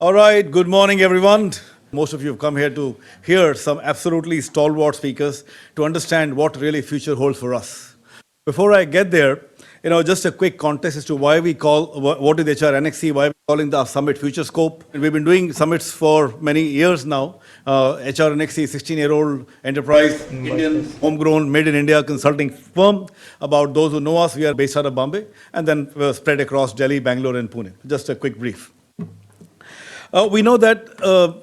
All right, good morning, everyone. Most of you have come here to hear some absolutely stalwart speakers to understand what really future holds for us. Before I get there, just a quick context as to why we call what is HR NXC, why we're calling the summit Future Scope. And we've been doing summits for many years now. HR NXC, 16-year-old enterprise, Indian, homegrown, made in India consulting firm. About those who know us, we are based out of Bombay, and then we're spread across Delhi, Bangalore, and Pune. Just a quick brief. We know that,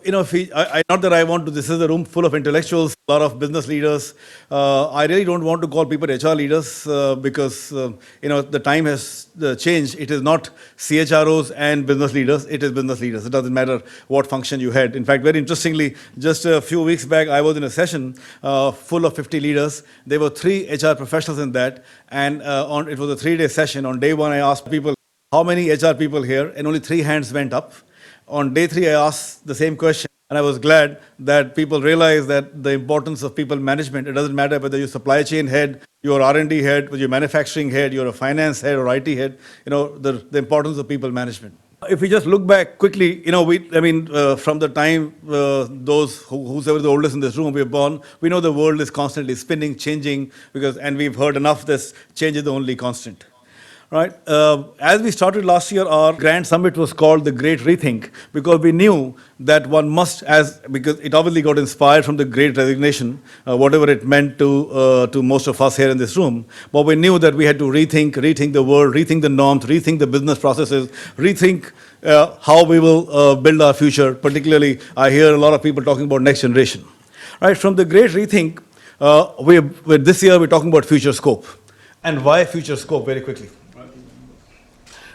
if not that I want to, this is a room full of intellectuals, a lot of business leaders. I really don't want to call people HR leaders because, the time has changed. It is not CHROs and business leaders, it is business leaders. It doesn't matter what function you had. In fact, very interestingly, just a few weeks back, I was in a session full of 50 leaders. There were 3 HR professionals in that, and it was a 3-day session. On day 1, I asked people, how many HR people here? And only 3 hands went up. On day 3, I asked the same question, and I was glad that people realized that the importance of people management. It doesn't matter whether you're supply chain head, you're R&D head, whether you're manufacturing head, you're a finance head or IT head, the importance of people management. If we just look back quickly, from the time who's ever the oldest in this room, we were born, we know the world is constantly spinning, changing, and we've heard enough this change is the only constant. Right. As we started last year, our grand summit was called the Great Rethink because we knew that one must, because it obviously got inspired from the Great Resignation, whatever it meant to most of us here in this room. But we knew that we had to rethink the world, rethink the norms, rethink the business processes, rethink how we will build our future. Particularly, I hear a lot of people talking about next generation. Right. From the Great Rethink, this year we're talking about future scope. And why future scope? Very quickly.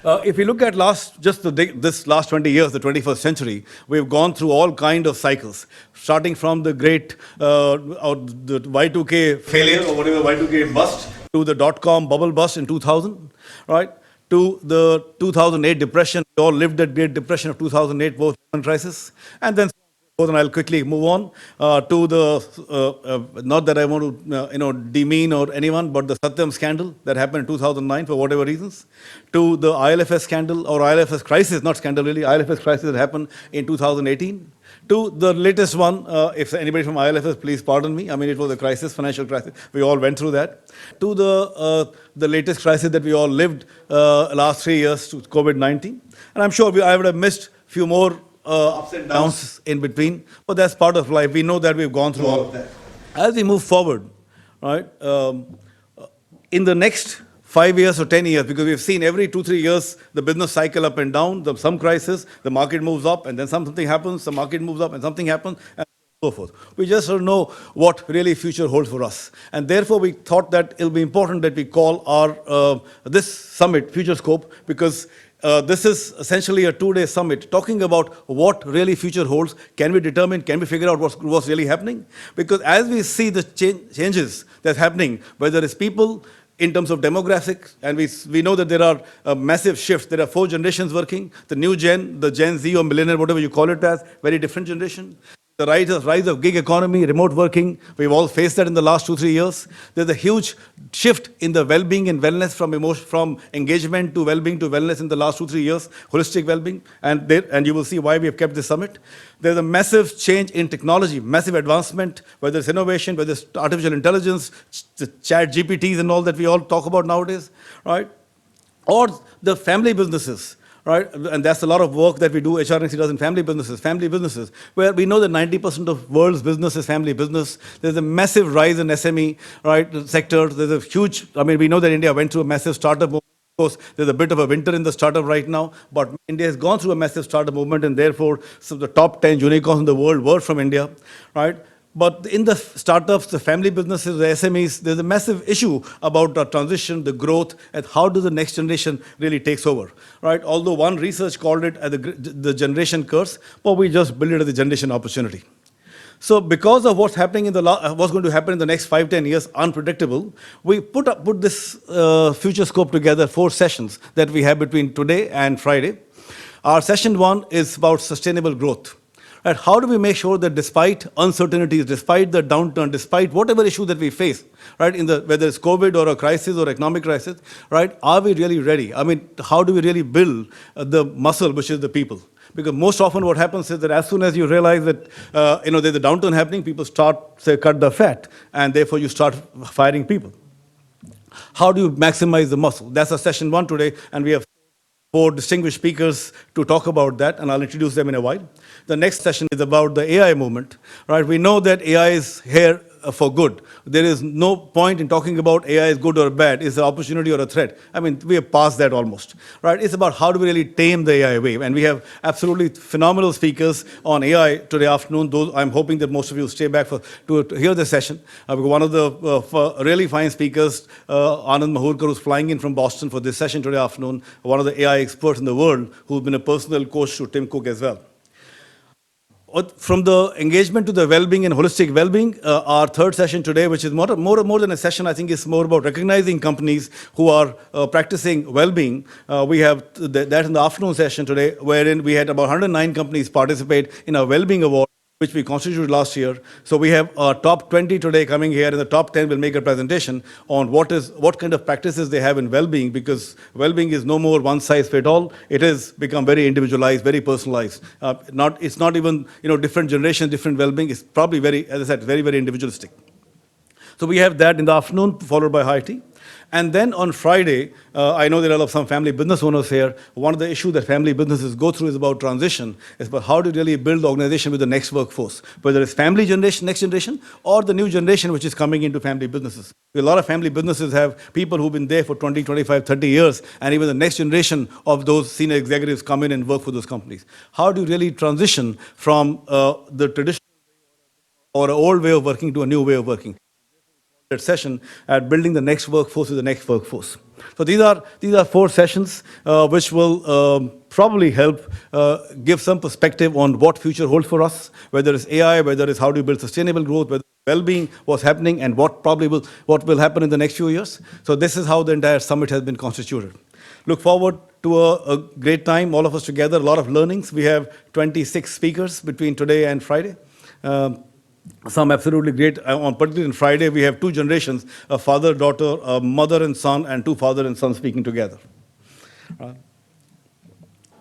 If you look at this last 20 years, the 21st century, we've gone through all kind of cycles, starting from the great the Y2K failure or whatever Y2K bust to the dot-com bubble bust in 2000, right? To the 2008 depression. We all lived that great depression of 2008 post-Lehman crisis, and then. And I'll quickly move on to the, not that I want to, demean or anyone, but the Satyam scandal that happened in 2009 for whatever reasons, to the ILFS scandal or ILFS crisis, not scandal really, ILFS crisis that happened in 2018, to the latest one, if anybody from ILFS, please pardon me, it was a crisis, financial crisis, we all went through that, to the latest crisis that we all lived last 3 years, to COVID-19. And I'm sure I would have missed a few more ups and downs in between, but that's part of life. We know that we've gone through all of that. As we move forward, right, in the next 5 years or 10 years, because we've seen every 2-3 years the business cycle up and down, some crisis, the market moves up, and then something happens, the market moves up, and something happens, and so forth. We just don't know what really future holds for us. And therefore, we thought that it'll be important that we call our this summit Future Scope, because this is essentially a 2-day summit talking about what really future holds. Can we determine, can we figure out what's really happening? Because as we see the changes that's happening, whether it's people in terms of demographics, and we know that there are massive shifts. There are 4 generations working. The new gen, the Gen Z or millennial, whatever you call it as, very different generation. The rise of gig economy, remote working, we've all faced that in the last 2-3 years. There's a huge shift in the well-being and wellness from engagement to well-being to wellness in the last 2-3 years, holistic well-being, and you will see why we have kept this summit. There's a massive change in technology, massive advancement, whether it's innovation, whether it's artificial intelligence, the chat GPTs and all that we all talk about nowadays, right? Or the family businesses. Right, and that's a lot of work that we do, HRNC does in family businesses, where we know that 90% of world's business is family business. There's a massive rise in SME, right, sector. There's a huge, we know that India went through a massive startup movement. Of course, there's a bit of a winter in the startup right now, but India has gone through a massive startup movement, and therefore, some of the top 10 unicorns in the world were from India, right? But in the startups, the family businesses, the SMEs, there's a massive issue about the transition, the growth, and how does the next generation really takes over, right? Although one research called it as the generation curse, but we just build it as a generation opportunity. So because of what's happening what's going to happen in the next 5-10 years, unpredictable, we put this future scope together, 4 sessions that we have between today and Friday. Our session 1 is about sustainable growth. Right? How do we make sure that despite uncertainties, despite the downturn, despite whatever issue that we face, right, whether it's COVID or a crisis or economic crisis, right, are we really ready? How do we really build the muscle, which is the people? Because most often what happens is that as soon as you realize that there's a downturn happening, people start say cut the fat, and therefore you start firing people. How do you maximize the muscle? That's our session one today, and we have four distinguished speakers to talk about that, and I'll introduce them in a while. The next session is about the AI movement, right? We know that AI is here for good. There is no point in talking about AI is good or bad. Is an opportunity or a threat? I mean, we have passed that almost, right? It's about how do we really tame the AI wave, and we have absolutely phenomenal speakers on AI today afternoon. Those I'm hoping that most of you stay back to hear the session. One of the really fine speakers, Anand Mahurkar, who's flying in from Boston for this session today afternoon, one of the AI experts in the world, who's been a personal coach to Tim Cook as well. From the engagement to the well-being and holistic well-being, our third session today, which is more than a session, I think it's more about recognizing companies who are practicing well-being. We have that in the afternoon session today, wherein we had about 109 companies participate in our well-being award, which we constituted last year. So we have our top 20 today coming here, and the top 10 will make a presentation on what kind of practices they have in well-being, because well-being is no more one size fit all. It has become very individualized, very personalized. It's not even different generations, different well-being. It's probably very, as I said, very, very individualistic. So we have that in the afternoon, followed by high tea. And then on Friday, I know there are some family business owners here. One of the issues that family businesses go through is about transition. It's about how to really build the organization with the next workforce, whether it's family generation, next generation, or the new generation which is coming into family businesses. A lot of family businesses have people who've been there for 20, 25, 30 years, and even the next generation of those senior executives come in and work for those companies. How do you really transition from the traditional or an old way of working to a new way of working? Session at building the next workforce with the next workforce. So these are four sessions which will probably help give some perspective on what future holds for us, whether it's AI, whether it's how do you build sustainable growth, whether well-being, what's happening, and what will happen in the next few years. So this is how the entire summit has been constituted. Look forward to a great time, all of us together, a lot of learnings. We have 26 speakers between today and Friday. Some absolutely great. Particularly on Friday, we have two generations, a father, daughter, a mother and son, and two father and son speaking together.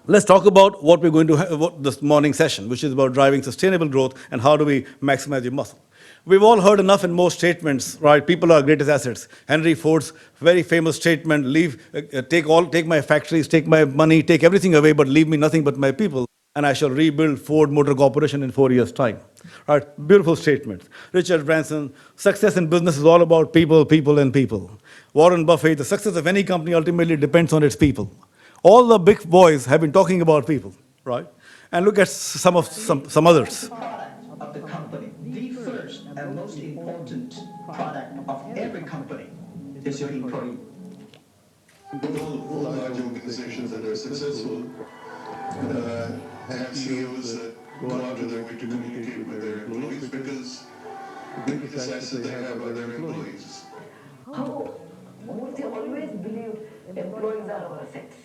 Let's talk about what we're going to have this morning session, which is about driving sustainable growth and how do we maximize your muscle. We've all heard enough and more statements, right? People are our greatest assets. Henry Ford's very famous statement, take my factories, take my money, take everything away, but leave me nothing but my people, and I shall rebuild Ford Motor Corporation in 4 years' time. Right? Beautiful statements. Richard Branson, success in business is all about people, people, and people. Warren Buffett, the success of any company ultimately depends on its people. All the big boys have been talking about people, right? And look at some others. Of the company, the first and most important product of every company is your employee. All large organizations that are successful have CEOs that go out of their way to communicate with their employees because the biggest asset they have are their employees. How would you always believe employees are our assets?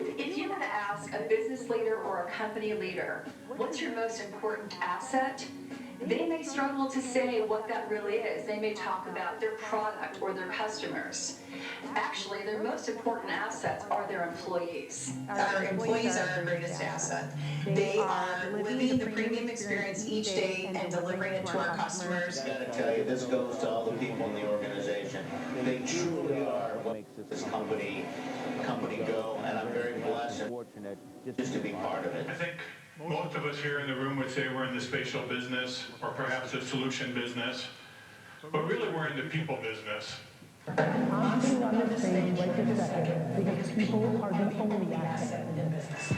If you were to ask a business leader or a company leader, what's your most important asset? They may struggle to say what that really is. They may talk about their product or their customers. Actually, their most important assets are their employees. Our employees are our greatest asset. They are living the premium experience each day and delivering it to our customers. I gotta tell you, this goes to all the people in the organization. They truly are what makes this company go, and I'm very blessed and fortunate just to be part of it. I think most of us here in the room would say we're in the spatial business or perhaps the solution business, but really we're in the people business. I'm sitting on this stage right this second because people are the only asset in business.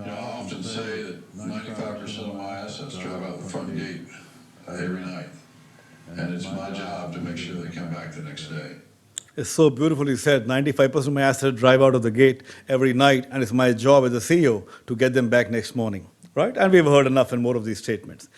I often say that 95% of my assets drive out the front gate every night, and it's my job to make sure they come back the next day. It's so beautifully said. 95% of my assets drive out of the gate every night, and it's my job as a CEO to get them back next morning, right? And we've heard enough and more of these statements,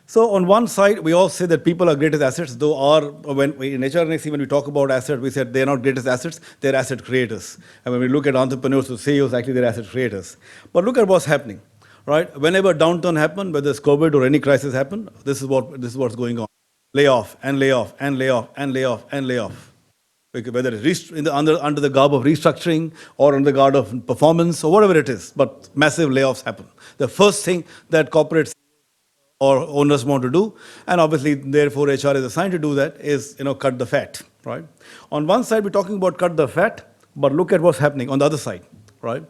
So on one side, we all say that people are greatest assets, though when in HRNXC, when we talk about assets, we said they're not greatest assets, they're asset creators. And when we look at entrepreneurs or CEOs, actually they're asset creators. But look at what's happening, right? Whenever downturn happens, whether it's COVID or any crisis happen, this is what's going on. Layoff and layoff and layoff and layoff and layoff. whether it's under the garb of restructuring or under the guard of performance or whatever it is, but massive layoffs happen. The first thing that corporates or owners want to do, and obviously therefore HR is assigned to do that, is cut the fat, right? On one side we're talking about cut the fat, but look at what's happening on the other side, right?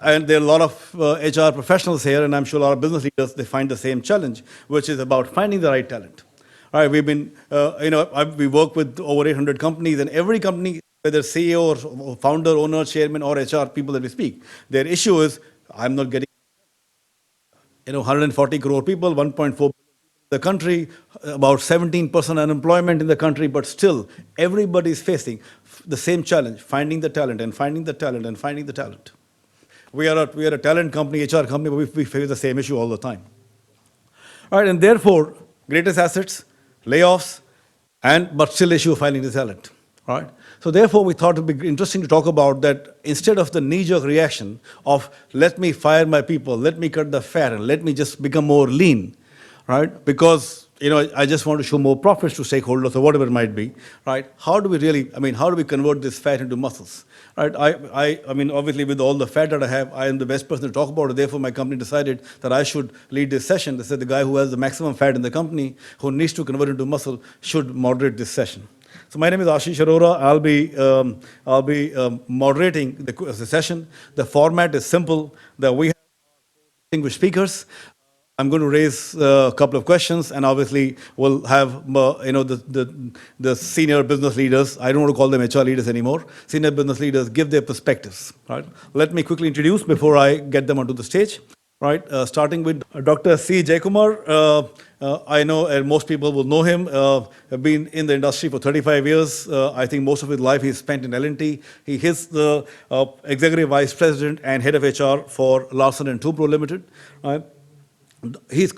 And there are a lot of HR professionals here, and I'm sure a lot of business leaders, they find the same challenge, which is about finding the right talent. All right, we work with over 800 companies, and every company, whether CEO or founder, owner, chairman, or HR people that we speak, their issue is, I'm not getting 140 crore people, 1.4 billion in the country, about 17% unemployment in the country, but still everybody is facing the same challenge, finding the talent and finding the talent and finding the talent. We are a talent company, HR company, but we face the same issue all the time. All right, and therefore, greatest assets, layoffs, but still issue of finding the talent. All right? So therefore, we thought it would be interesting to talk about that instead of the knee-jerk reaction of let me fire my people, let me cut the fat, and let me just become more lean, right? Because I just want to show more profits to stakeholders or whatever it might be, right? How do we convert this fat into muscles, right? Obviously with all the fat that I have, I am the best person to talk about it. Therefore, my company decided that I should lead this session. They said the guy who has the maximum fat in the company, who needs to convert into muscle, should moderate this session. So my name is Ashish Arora. I'll be moderating the session. The format is simple. That we have distinguished speakers. I'm going to raise a couple of questions, and obviously we'll have the senior business leaders. I don't want to call them HR leaders anymore. Senior business leaders give their perspectives. Right. Let me quickly introduce before I get them onto the stage. Right. Starting with Dr. C. Jayakumar. I know most people will know him. Been in the industry for 35 years. I think most of his life he's spent in L&T. He is the executive vice president and head of HR for Larsen & Toubro Limited. Right. He's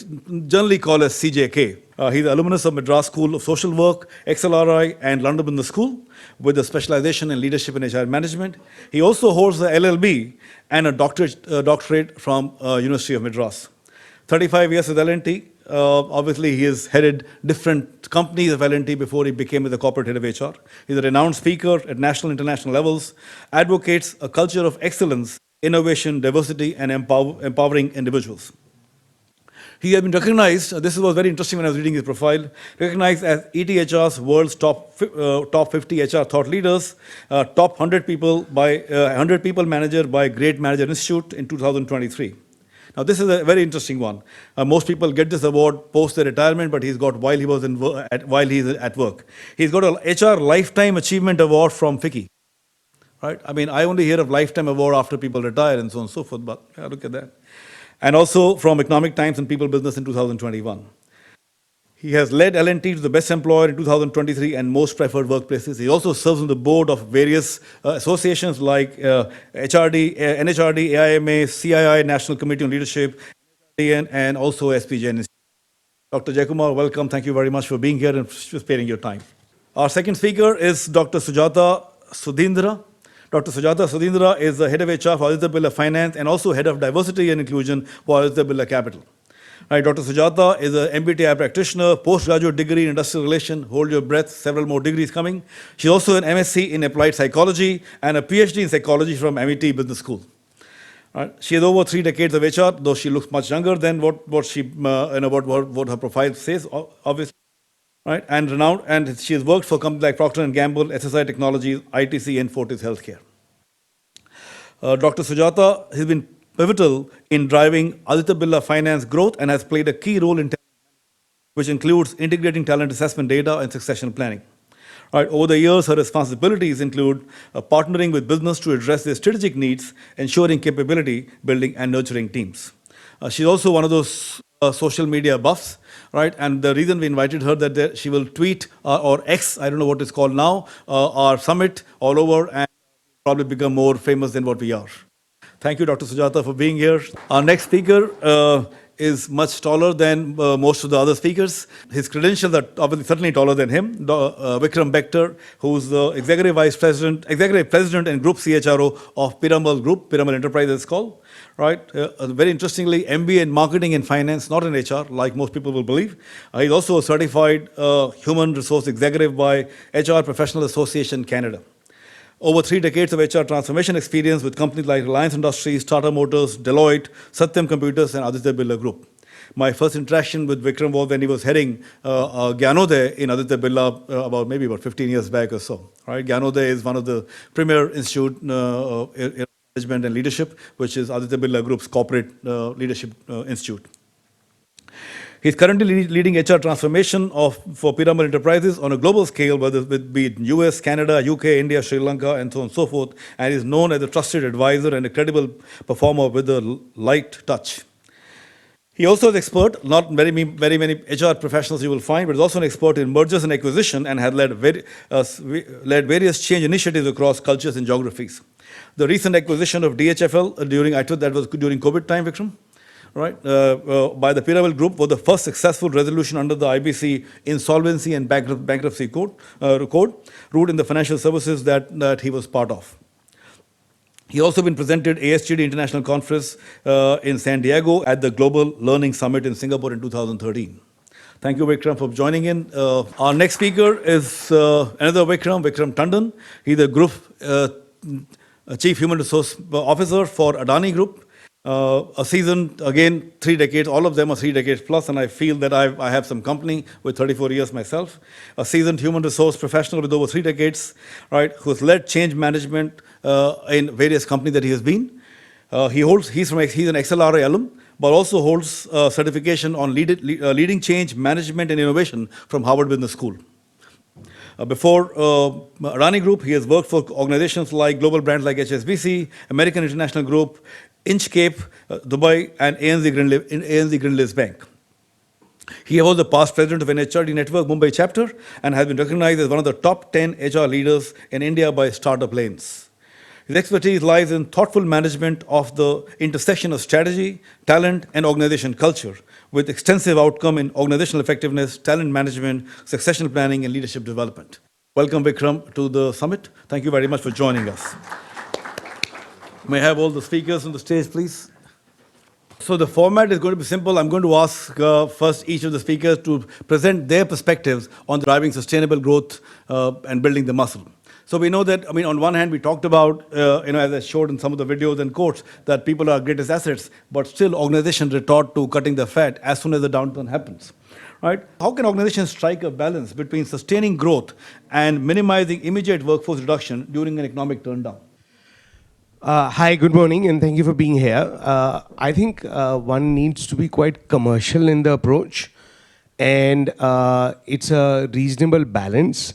generally called as CJK. He's an alumnus of Madras School of Social Work, XLRI, and London Business School with a specialization in leadership and HR management. He also holds an LLB and a doctorate from University of Madras. 35 years with L&T. Obviously, he has headed different companies of L&T before he became the corporate head of HR. He's a renowned speaker at national and international levels, advocates a culture of excellence, innovation, diversity, and empowering individuals. He has been recognized, this was very interesting when I was reading his profile, recognized as ETHR's world's top 50 HR thought leaders, top 100 people manager by Great Manager Institute in 2023. Now, this is a very interesting one. Most people get this award post their retirement, but he's got while he's at work. He's got an HR Lifetime Achievement Award from FICCI. Right? I only hear of Lifetime Award after people retire and so on and so forth, but yeah, look at that. And also from Economic Times and People Business in 2021. He has led L&T to the best employer in 2023 and most preferred workplaces. He also serves on the board of various associations like HRD, NHRD, AIMA, CII, National Committee on Leadership, and also SPJ. Dr. Jayakumar, welcome. Thank you very much for being here and sparing your time. Our second speaker is Dr. Sujata Sudhindra. Dr. Sujata Sudhindra is the head of HR for Aditya Birla Finance and also head of diversity and inclusion for Aditya Birla Capital. Right, Dr. Sujata is an MBTI practitioner, postgraduate degree in industrial relations, hold your breath, several more degrees coming. She's also an MSc in applied psychology and a PhD in psychology from MIT Business School. Right. She has over 3 decades of HR, though she looks much younger than what her profile says, obviously. Right, and renowned, and she has worked for companies like Procter & Gamble, SSI Technologies, ITC, and Fortis Healthcare. Dr. Sujata has been pivotal in driving Aditya Birla Finance growth and has played a key role in which includes integrating talent assessment data and succession planning. Right, over the years, her responsibilities include partnering with business to address their strategic needs, ensuring capability building, and nurturing teams. She's also one of those social media buffs, right? And the reason we invited her that she will tweet or X, I don't know what it's called now, our summit all over and probably become more famous than what we are. Thank you, Dr. Sujata, for being here. Our next speaker is much taller than most of the other speakers. His credentials are obviously certainly taller than him. Vikram Bector, who's the executive president and group CHRO of Piramal Group, Piramal Enterprises it's called, right? Very interestingly, MBA in marketing and finance, not in HR, like most people will believe. He's also a certified human resource executive by HR Professional Association Canada. Over 3 decades of HR transformation experience with companies like Reliance Industries, Tata Motors, Deloitte, Satyam Computers, and Aditya Birla Group. My first interaction with Vikram was when he was heading Gyanodaya in Aditya Birla about 15 years back or so. Right? Gyanodaya is one of the premier institute in management and leadership, which is Aditya Birla Group's corporate leadership institute. He's currently leading HR transformation for Piramal Enterprises on a global scale, whether it be it US, Canada, UK, India, Sri Lanka, and so on and so forth, and is known as a trusted advisor and a credible performer with a light touch. He also is expert, not very many HR professionals you will find, but is also an expert in mergers and acquisition and has led various change initiatives across cultures and geographies. The recent acquisition of DHFL that was during COVID time, Vikram, right, by the Piramal Group was the first successful resolution under the IBC insolvency and bankruptcy code route in the financial services that he was part of. He also been presented ASGD International Conference in San Diego at the Global Learning Summit in Singapore in 2013. Thank you, Vikram, for joining in. Our next speaker is another Vikram Tandon. He's the Group Chief Human Resource Officer for Adani Group. A seasoned, again, 3 decades, all of them are 3 decades plus, and I feel that I have some company with 34 years myself. A seasoned human resource professional with over 3 decades, right, who's led change management in various companies that he has been. He's an XLRI alum, but also holds certification on leading change management and innovation from Harvard Business School. Before Adani Group, he has worked for organizations like global brands like HSBC, American International Group, Inchcape, Dubai, and ANZ Greenleaf Bank. He was the past president of NHRD Network Mumbai chapter and has been recognized as one of the top 10 HR leaders in India by Startup Lanes. His expertise lies in thoughtful management of the intersection of strategy, talent, and organization culture, with extensive outcome in organizational effectiveness, talent management, succession planning, and leadership development. Welcome, Vikram, to the summit. Thank you very much for joining us. May I have all the speakers on the stage, please? So the format is going to be simple. I'm going to ask first each of the speakers to present their perspectives on driving sustainable growth and building the muscle. So we know that, on one hand, we talked about, as I showed in some of the videos and quotes, that people are greatest assets, but still organizations retort to cutting the fat as soon as the downturn happens. Right? How can organizations strike a balance between sustaining growth and minimizing immediate workforce reduction during an economic turndown? Hi, good morning, and thank you for being here. I think one needs to be quite commercial in the approach, and it's a reasonable balance.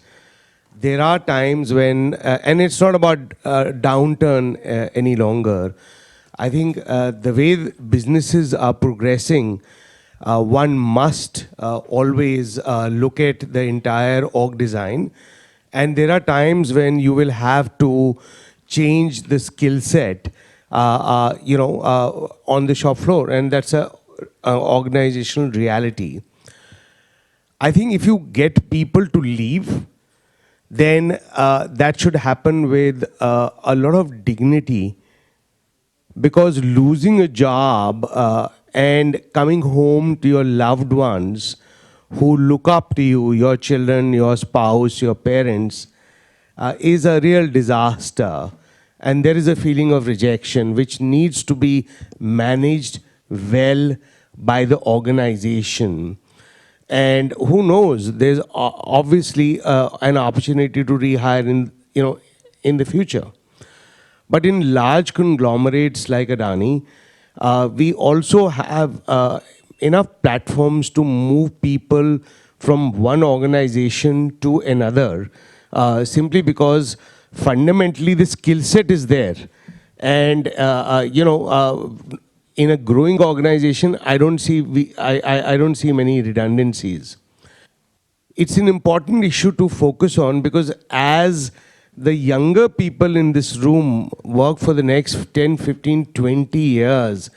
There are times when, and it's not about downturn any longer. I think the way businesses are progressing, one must always look at the entire org design, and there are times when you will have to change the skill set, on the shop floor, and that's a organizational reality. I think if you get people to leave, then that should happen with a lot of dignity, because losing a job and coming home to your loved ones who look up to you, your children, your spouse, your parents, is a real disaster. And there is a feeling of rejection which needs to be managed well by the organization. And who knows, there's obviously an opportunity to rehire in the future. But in large conglomerates like Adani, we also have enough platforms to move people from one organization to another, simply because fundamentally the skill set is there. And, in a growing organization, I don't see many redundancies. It's an important issue to focus on, because as the younger people in this room work for the next 10, 15, 20 years,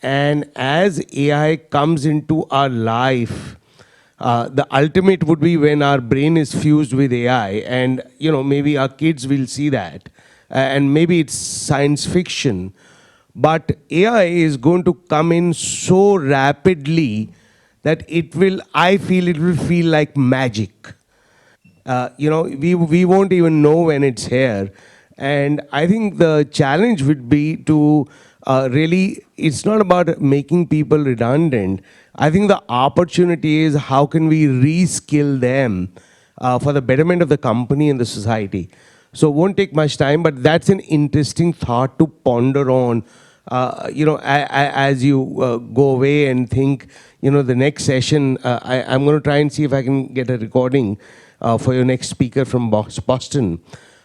And as AI comes into our life, the ultimate would be when our brain is fused with AI, and maybe our kids will see that, and maybe it's science fiction, but AI is going to come in so rapidly that I feel it will feel like magic. We won't even know when it's here. And I think the challenge would be to really, it's not about making people redundant. I think the opportunity is how can we reskill them for the betterment of the company and the society. So it won't take much time, but that's an interesting thought to ponder on. As you go away and think, the next session, I'm going to try and see if I can get a recording for your next speaker from Boston.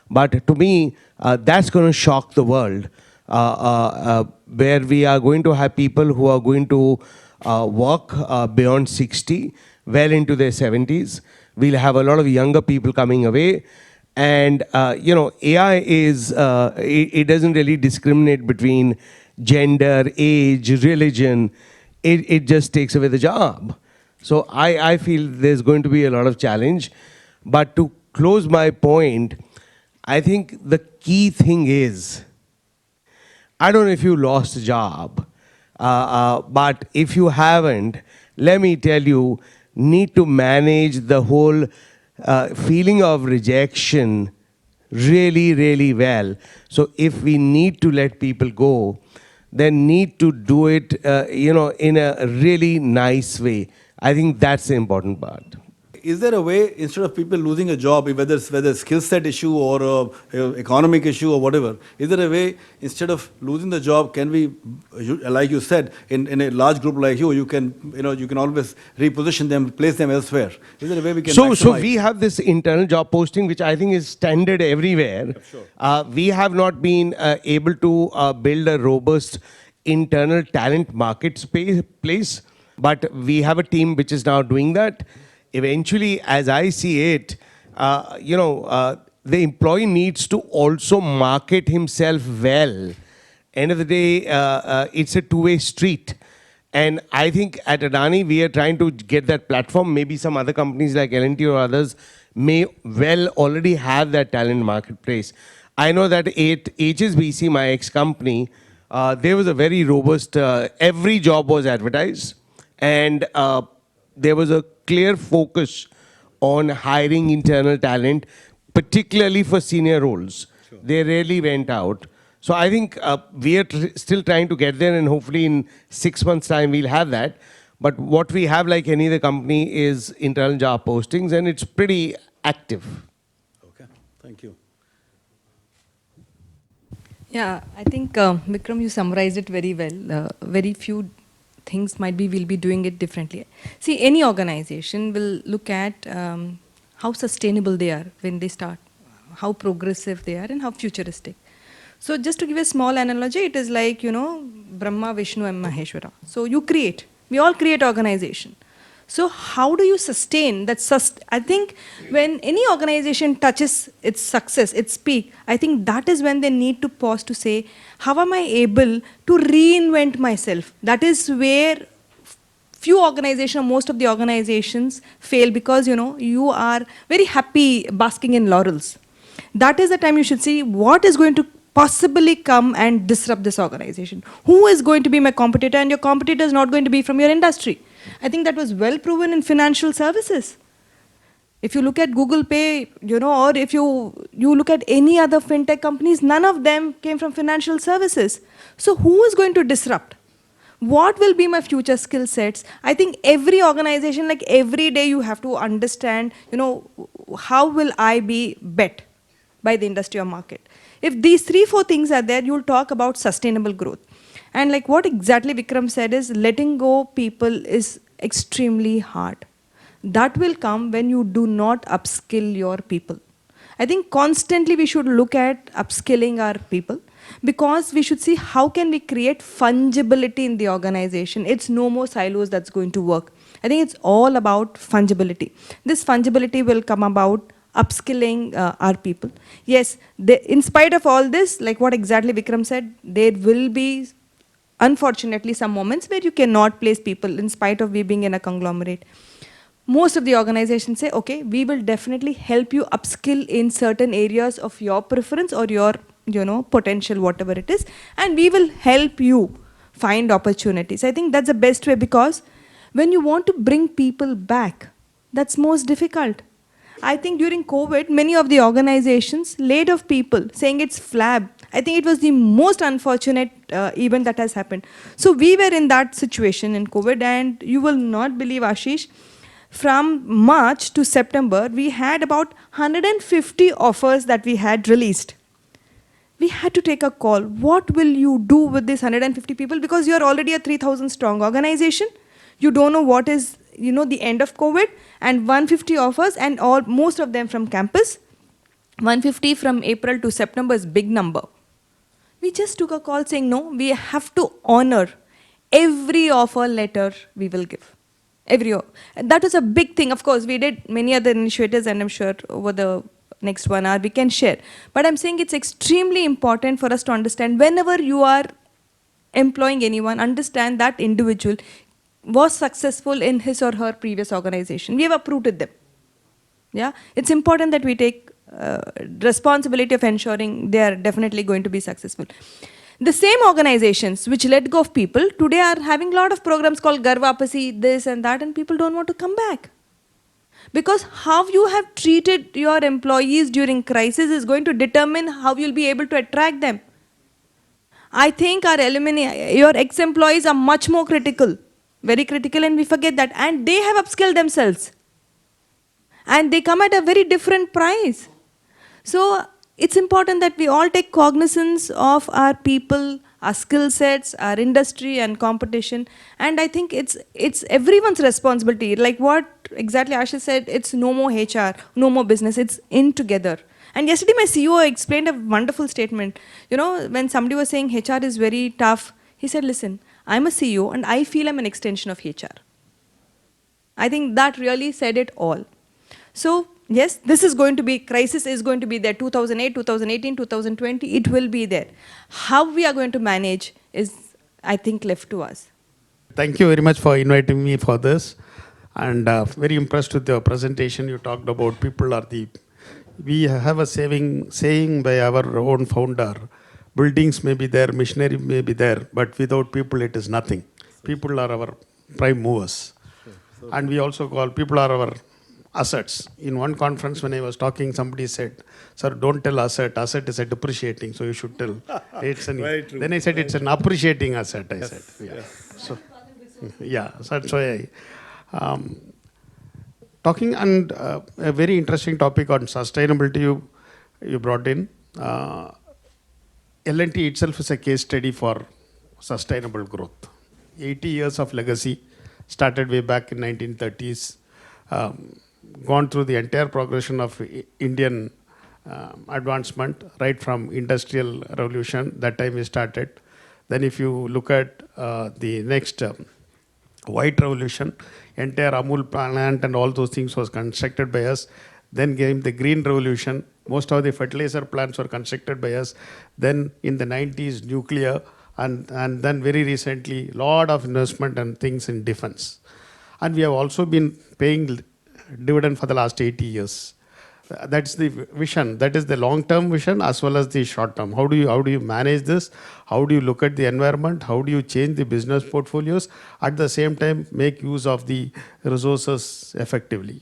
But to me, that's going to shock the world, where we are going to have people who are going to work beyond 60, well into their 70s. We'll have a lot of younger people coming away. And, AI it doesn't really discriminate between gender, age, religion. It just takes away the job. So I feel there's going to be a lot of challenge. But to close my point, I think the key thing is, I don't know if you lost a job, but if you haven't, let me tell you, need to manage the whole feeling of rejection really, really well. So if we need to let people go, then need to do it, in a really nice way. I think that's the important part. Is there a way, instead of people losing a job, whether skill set issue or economic issue or whatever, is there a way, instead of losing the job, can we, like you said, in a large group like you can always reposition them, place them elsewhere? Is there a way we can So maximize? we have this internal job posting, which I think is standard everywhere. Sure. We have not been able to build a robust internal talent market place, but we have a team which is now doing that. Eventually, as I see it, the employee needs to also market himself well. End of the day, it's a two-way street. And I think at Adani, we are trying to get that platform. Maybe some other companies like L&T or others may well already have that talent marketplace. I know that at HSBC, my ex-company, there was a very robust, every job was advertised. And there was a clear focus on hiring internal talent, particularly for senior roles. Sure. They rarely went out. So I think we are still trying to get there, and hopefully in 6 months' time we'll have that. But what we have, like any other company, is internal job postings, and it's pretty active. Okay, thank you. Yeah, I think Vikram, you summarized it very well. Very few things will be doing it differently. See, any organization will look at how sustainable they are when they start, how progressive they are, and how futuristic. So just to give a small analogy, it is like, Brahma, Vishnu, and Maheshwara. So you create. We all create organization. So how do you sustain that? I think when any organization touches its success, its peak, I think that is when they need to pause to say, how am I able to reinvent myself? That is where few organizations, most of the organizations fail, because you are very happy basking in laurels. That is the time you should see what is going to possibly come and disrupt this organization. Who is going to be my competitor? And your competitor is not going to be from your industry. I think that was well proven in financial services. If you look at Google Pay, or if you look at any other fintech companies, none of them came from financial services. So who is going to disrupt? What will be my future skill sets? I think every organization, like every day you have to understand, how will I be bet by the industry or market? If these 3-4 things are there, you'll talk about sustainable growth. And like what exactly Vikram said is, letting go people is extremely hard. That will come when you do not upskill your people. I think constantly we should look at upskilling our people, because we should see how can we create fungibility in the organization. It's no more silos that's going to work. I think it's all about fungibility. This fungibility will come about upskilling our people. Yes, in spite of all this, like what exactly Vikram said, there will be unfortunately some moments where you cannot place people in spite of we being in a conglomerate. Most of the organizations say, okay, we will definitely help you upskill in certain areas of your preference or your, potential, whatever it is, and we will help you find opportunities. I think that's the best way, because when you want to bring people back, that's most difficult. I think during COVID, many of the organizations laid off people, saying it's flab. I think it was the most unfortunate event that has happened. So we were in that situation in COVID, and you will not believe, Ashish, from March to September, we had about 150 offers that we had released. We had to take a call. What will you do with this 150 people? Because you're already a 3,000 strong organization. You don't know what is, the end of COVID, and 150 offers, and most of them from campus. 150 from April to September is big number. We just took a call saying, no, we have to honor every offer letter we will give. And that was a big thing. Of course, we did many other initiatives, and I'm sure over the next 1 hour we can share. But I'm saying it's extremely important for us to understand, whenever you are employing anyone, understand that individual was successful in his or her previous organization. We have uprooted them. Yeah, it's important that we take responsibility of ensuring they are definitely going to be successful. The same organizations which let go of people today are having a lot of programs called Garvapasi, this and that, and people don't want to come back. Because how you have treated your employees during crisis is going to determine how you'll be able to attract them. I think our your ex-employees are much more critical, very critical, and we forget that. And they have upskilled themselves. And they come at a very different price. So it's important that we all take cognizance of our people, our skill sets, our industry and competition. And I think it's everyone's responsibility. Like what exactly Ashish said, it's no more HR, no more business, it's in together. And yesterday my CEO explained a wonderful statement. When somebody was saying HR is very tough, he said, listen, I'm a CEO and I feel I'm an extension of HR. I think that really said it all. So yes, this is going to be, crisis is going to be there, 2008, 2018, 2020, it will be there. How we are going to manage is, I think, left to us. Thank you very much for inviting me for this. And very impressed with your presentation. You talked about people are the, we have a saying by our own founder, buildings may be there, machinery may be there, but without people it is nothing. People are our prime movers. And we also call people are our assets. In one conference when I was talking, somebody said, sir, don't tell asset is a depreciating, so you should tell. It's an, then I said it's an appreciating asset, I said. Yeah. Yes. So, yeah, so that's why talking and a very interesting topic on sustainability you brought in. L&T itself is a case study for sustainable growth. 80 years of legacy, started way back in 1930s. Gone through the entire progression of Indian advancement, right from industrial revolution, that time we started. Then if you look at the next white revolution, entire Amul plant and all those things was constructed by us. Then came the green revolution, most of the fertilizer plants were constructed by us. Then in the 90s, nuclear, and then very recently, lot of investment and things in defense. And we have also been paying dividend for the last 80 years. That's the vision. That is the long-term vision as well as the short-term. How do you manage this? How do you look at the environment? How do you change the business portfolios? At the same time, make use of the resources effectively.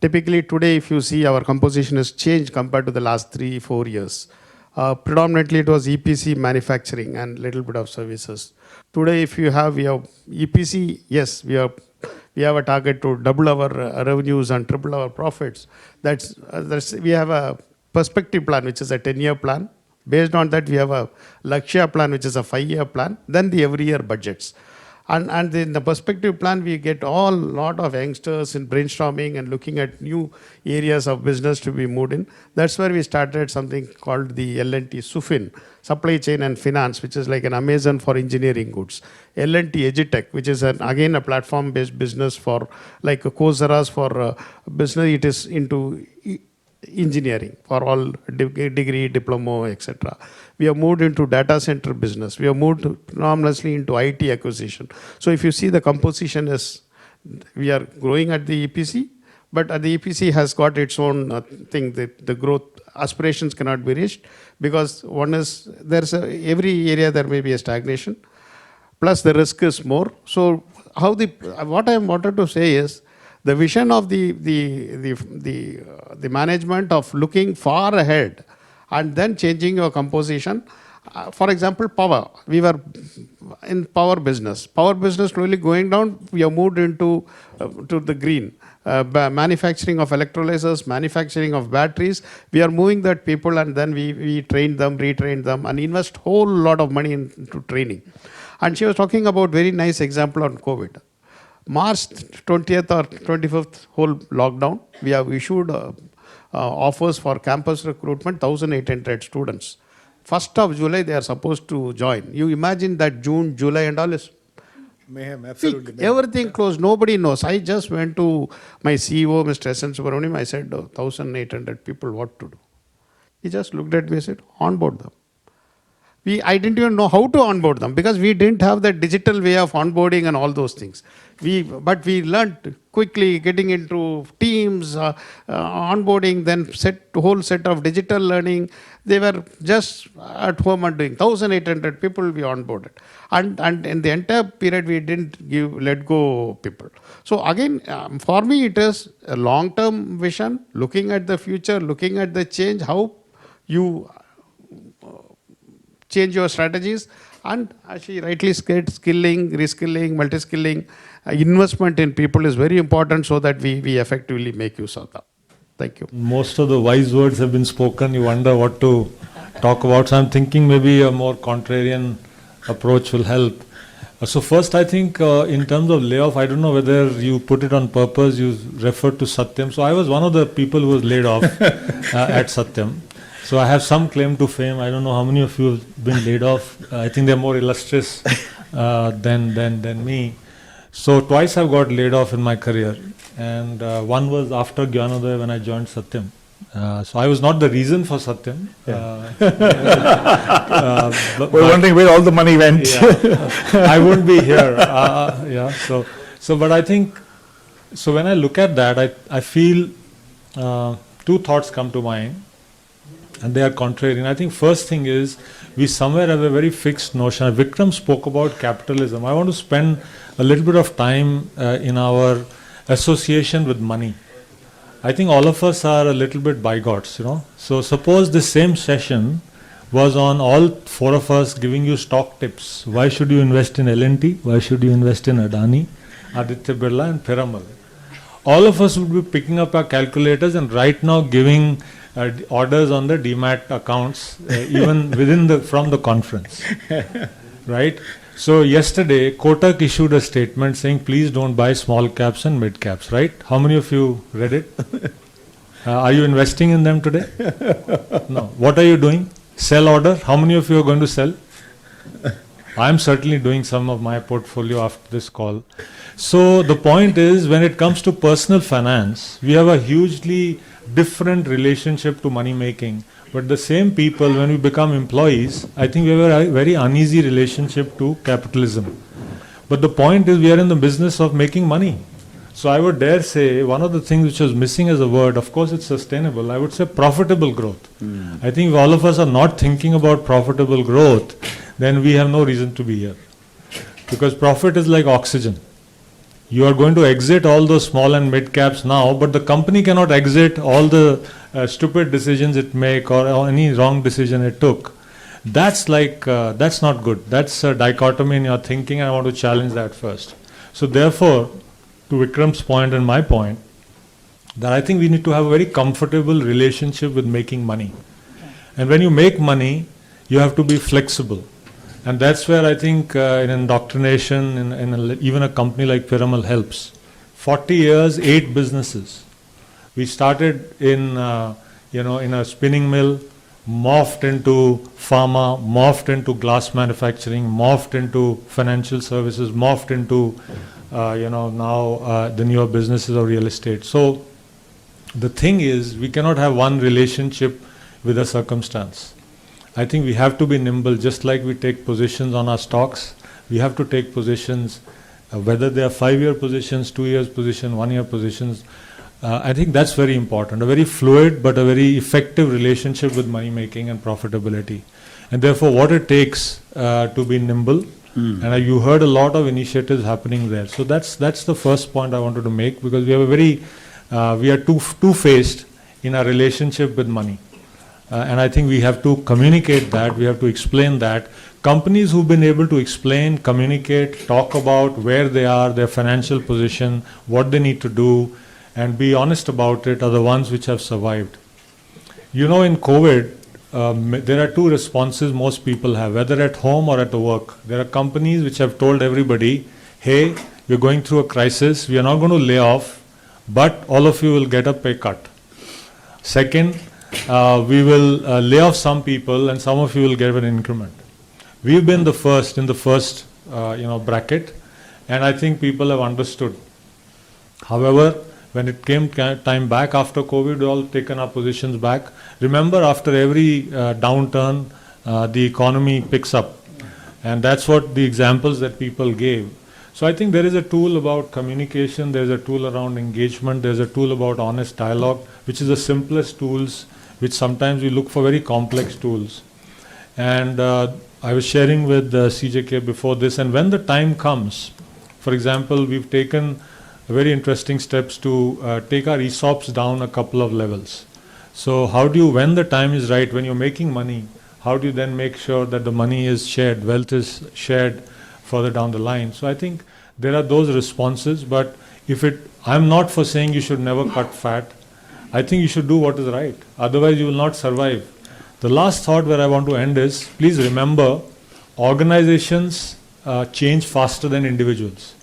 Typically today, if you see, our composition has changed compared to the last 3-4 years. Predominantly it was EPC manufacturing and little bit of services. Today, if we have EPC, yes, we have a target to double our revenues and triple our profits. We have a perspective plan, which is a 10-year plan. Based on that, we have a Lakshya plan, which is a 5-year plan. Then the every year budgets. And in the perspective plan, we get lot of youngsters in brainstorming and looking at new areas of business to be moved in. That's where we started something called the L&T SUFIN, Supply Chain and Finance, which is like an Amazon for engineering goods. L&T Edutech, which is again a platform-based business for like Coursera's for business. It is into engineering for all degree, diploma, etc. We have moved into data center business. We have moved enormously into IT acquisition. So if you see the composition is, we are growing at the EPC, but the EPC has got its own thing that the growth aspirations cannot be reached because one is, every area there may be a stagnation, plus the risk is more. So what I wanted to say is, the vision of the management of looking far ahead and then changing your composition. For example, power. We were in power business. Power business slowly going down. We have moved into to the green. Manufacturing of electrolyzers, manufacturing of batteries. We are moving that people, and then we train them, retrain them, and invest whole lot of money into training. And she was talking about very nice example on COVID. March 20th or 25th, whole lockdown, we have issued offers for campus recruitment, 1,800 students. 1st of July, they are supposed to join. You imagine that June, July and all is mayhem, absolutely. mayhem. Everything closed, nobody knows. I just went to my CEO, Mr. S.N. Subramaniam, I said, 1,800 people, what to do? He just looked at me and said, onboard them. I didn't even know how to onboard them because we didn't have that digital way of onboarding and all those things. But we learned quickly getting into teams, onboarding, then whole set of digital learning. They were just at home and doing 1,800 people we onboarded. And in the entire period, we didn't let go people. So again, for me, it is a long-term vision, looking at the future, looking at the change, how you change your strategies, and as she rightly said, skilling, reskilling, multi-skilling, investment in people is very important so that we effectively make use of that. Thank you. Most of the wise words have been spoken. You wonder what to talk about. So I'm thinking maybe a more contrarian approach will help. So first, I think in terms of layoff, I don't know whether you put it on purpose, you referred to Satyam. So I was one of the people who was laid off at Satyam. So I have some claim to fame. I don't know how many of you have been laid off. I think they're more illustrious than me. So twice I've got laid off in my career. And one was after Gyanodaya when I joined Satyam. So I was not the reason for Satyam. We're wondering where all the money went. I wouldn't be here. But I think, so when I look at that, I feel two thoughts come to mind. And they are contrarian. I think first thing is, we somewhere have a very fixed notion. Vikram spoke about capitalism. I want to spend a little bit of time in our association with money. I think all of us are a little bit bigots, So suppose the same session was on all four of us giving you stock tips. Why should you invest in L&T? Why should you invest in Adani, Aditya Birla and Piramal? All of us would be picking up our calculators and right now giving orders on the demat accounts, even from the conference, right? So yesterday, Kotak issued a statement saying, please don't buy small caps and mid caps, right? How many of you read it? Are you investing in them today? No. What are you doing? Sell order. How many of you are going to sell? I'm certainly doing some of my portfolio after this call. So the point is, when it comes to personal finance, we have a hugely different relationship to money making. But the same people, when we become employees, I think we have a very uneasy relationship to capitalism. But the point is, we are in the business of making money. So I would dare say, one of the things which was missing as a word, of course it's sustainable, I would say profitable growth. I think if all of us are not thinking about profitable growth, then we have no reason to be here. Because profit is like oxygen. You are going to exit all those small and mid caps now, but the company cannot exit all the stupid decisions it make or any wrong decision it took. That's that's not good. That's a dichotomy in your thinking. I want to challenge that first. So therefore, to Vikram's point and my point, that I think we need to have a very comfortable relationship with making money. And when you make money, you have to be flexible. And that's where I think in indoctrination, even a company like Piramal helps. 40 years, 8 businesses. We started in a spinning mill, morphed into pharma, morphed into glass manufacturing, morphed into financial services, morphed into now the newer businesses of real estate. So The thing is, we cannot have one relationship with a circumstance. I think we have to be nimble, just like we take positions on our stocks. We have to take positions, whether they are 5-year positions, 2 years position, 1-year positions. I think that's very important. A very fluid but a very effective relationship with money making and profitability. And therefore, what it takes to be nimble. And you heard a lot of initiatives happening there. So that's the first point I wanted to make, because we have a very we are two-faced in our relationship with money. And I think we have to communicate that, we have to explain that. Companies who've been able to explain, communicate, talk about where they are, their financial position, what they need to do, and be honest about it are the ones which have survived. You know, in COVID, there are two responses most people have, whether at home or at work. There are companies which have told everybody, hey, we're going through a crisis, we are not going to lay off, but all of you will get a pay cut. Second, we will lay off some people and some of you will get an increment. We've been the first in the first bracket, and I think people have understood. However, when it came time back after COVID, we all taken our positions back. Remember, after every downturn, the economy picks up, and that's what the examples that people gave. So I think there is a tool about communication, there is a tool around engagement, there is a tool about honest dialogue, which is the simplest tools, which sometimes we look for very complex tools. And I was sharing with CJK before this, and when the time comes, for example, we've taken very interesting steps to take our ESOPs down a couple of levels. So how do you, when the time is right, when you're making money, how do you then make sure that the money is shared, wealth is shared further down the line? So I think there are those responses, but I'm not for saying you should never cut fat. I think you should do what is right. Otherwise you will not survive. The last thought where I want to end is, please remember, organizations change faster than individuals,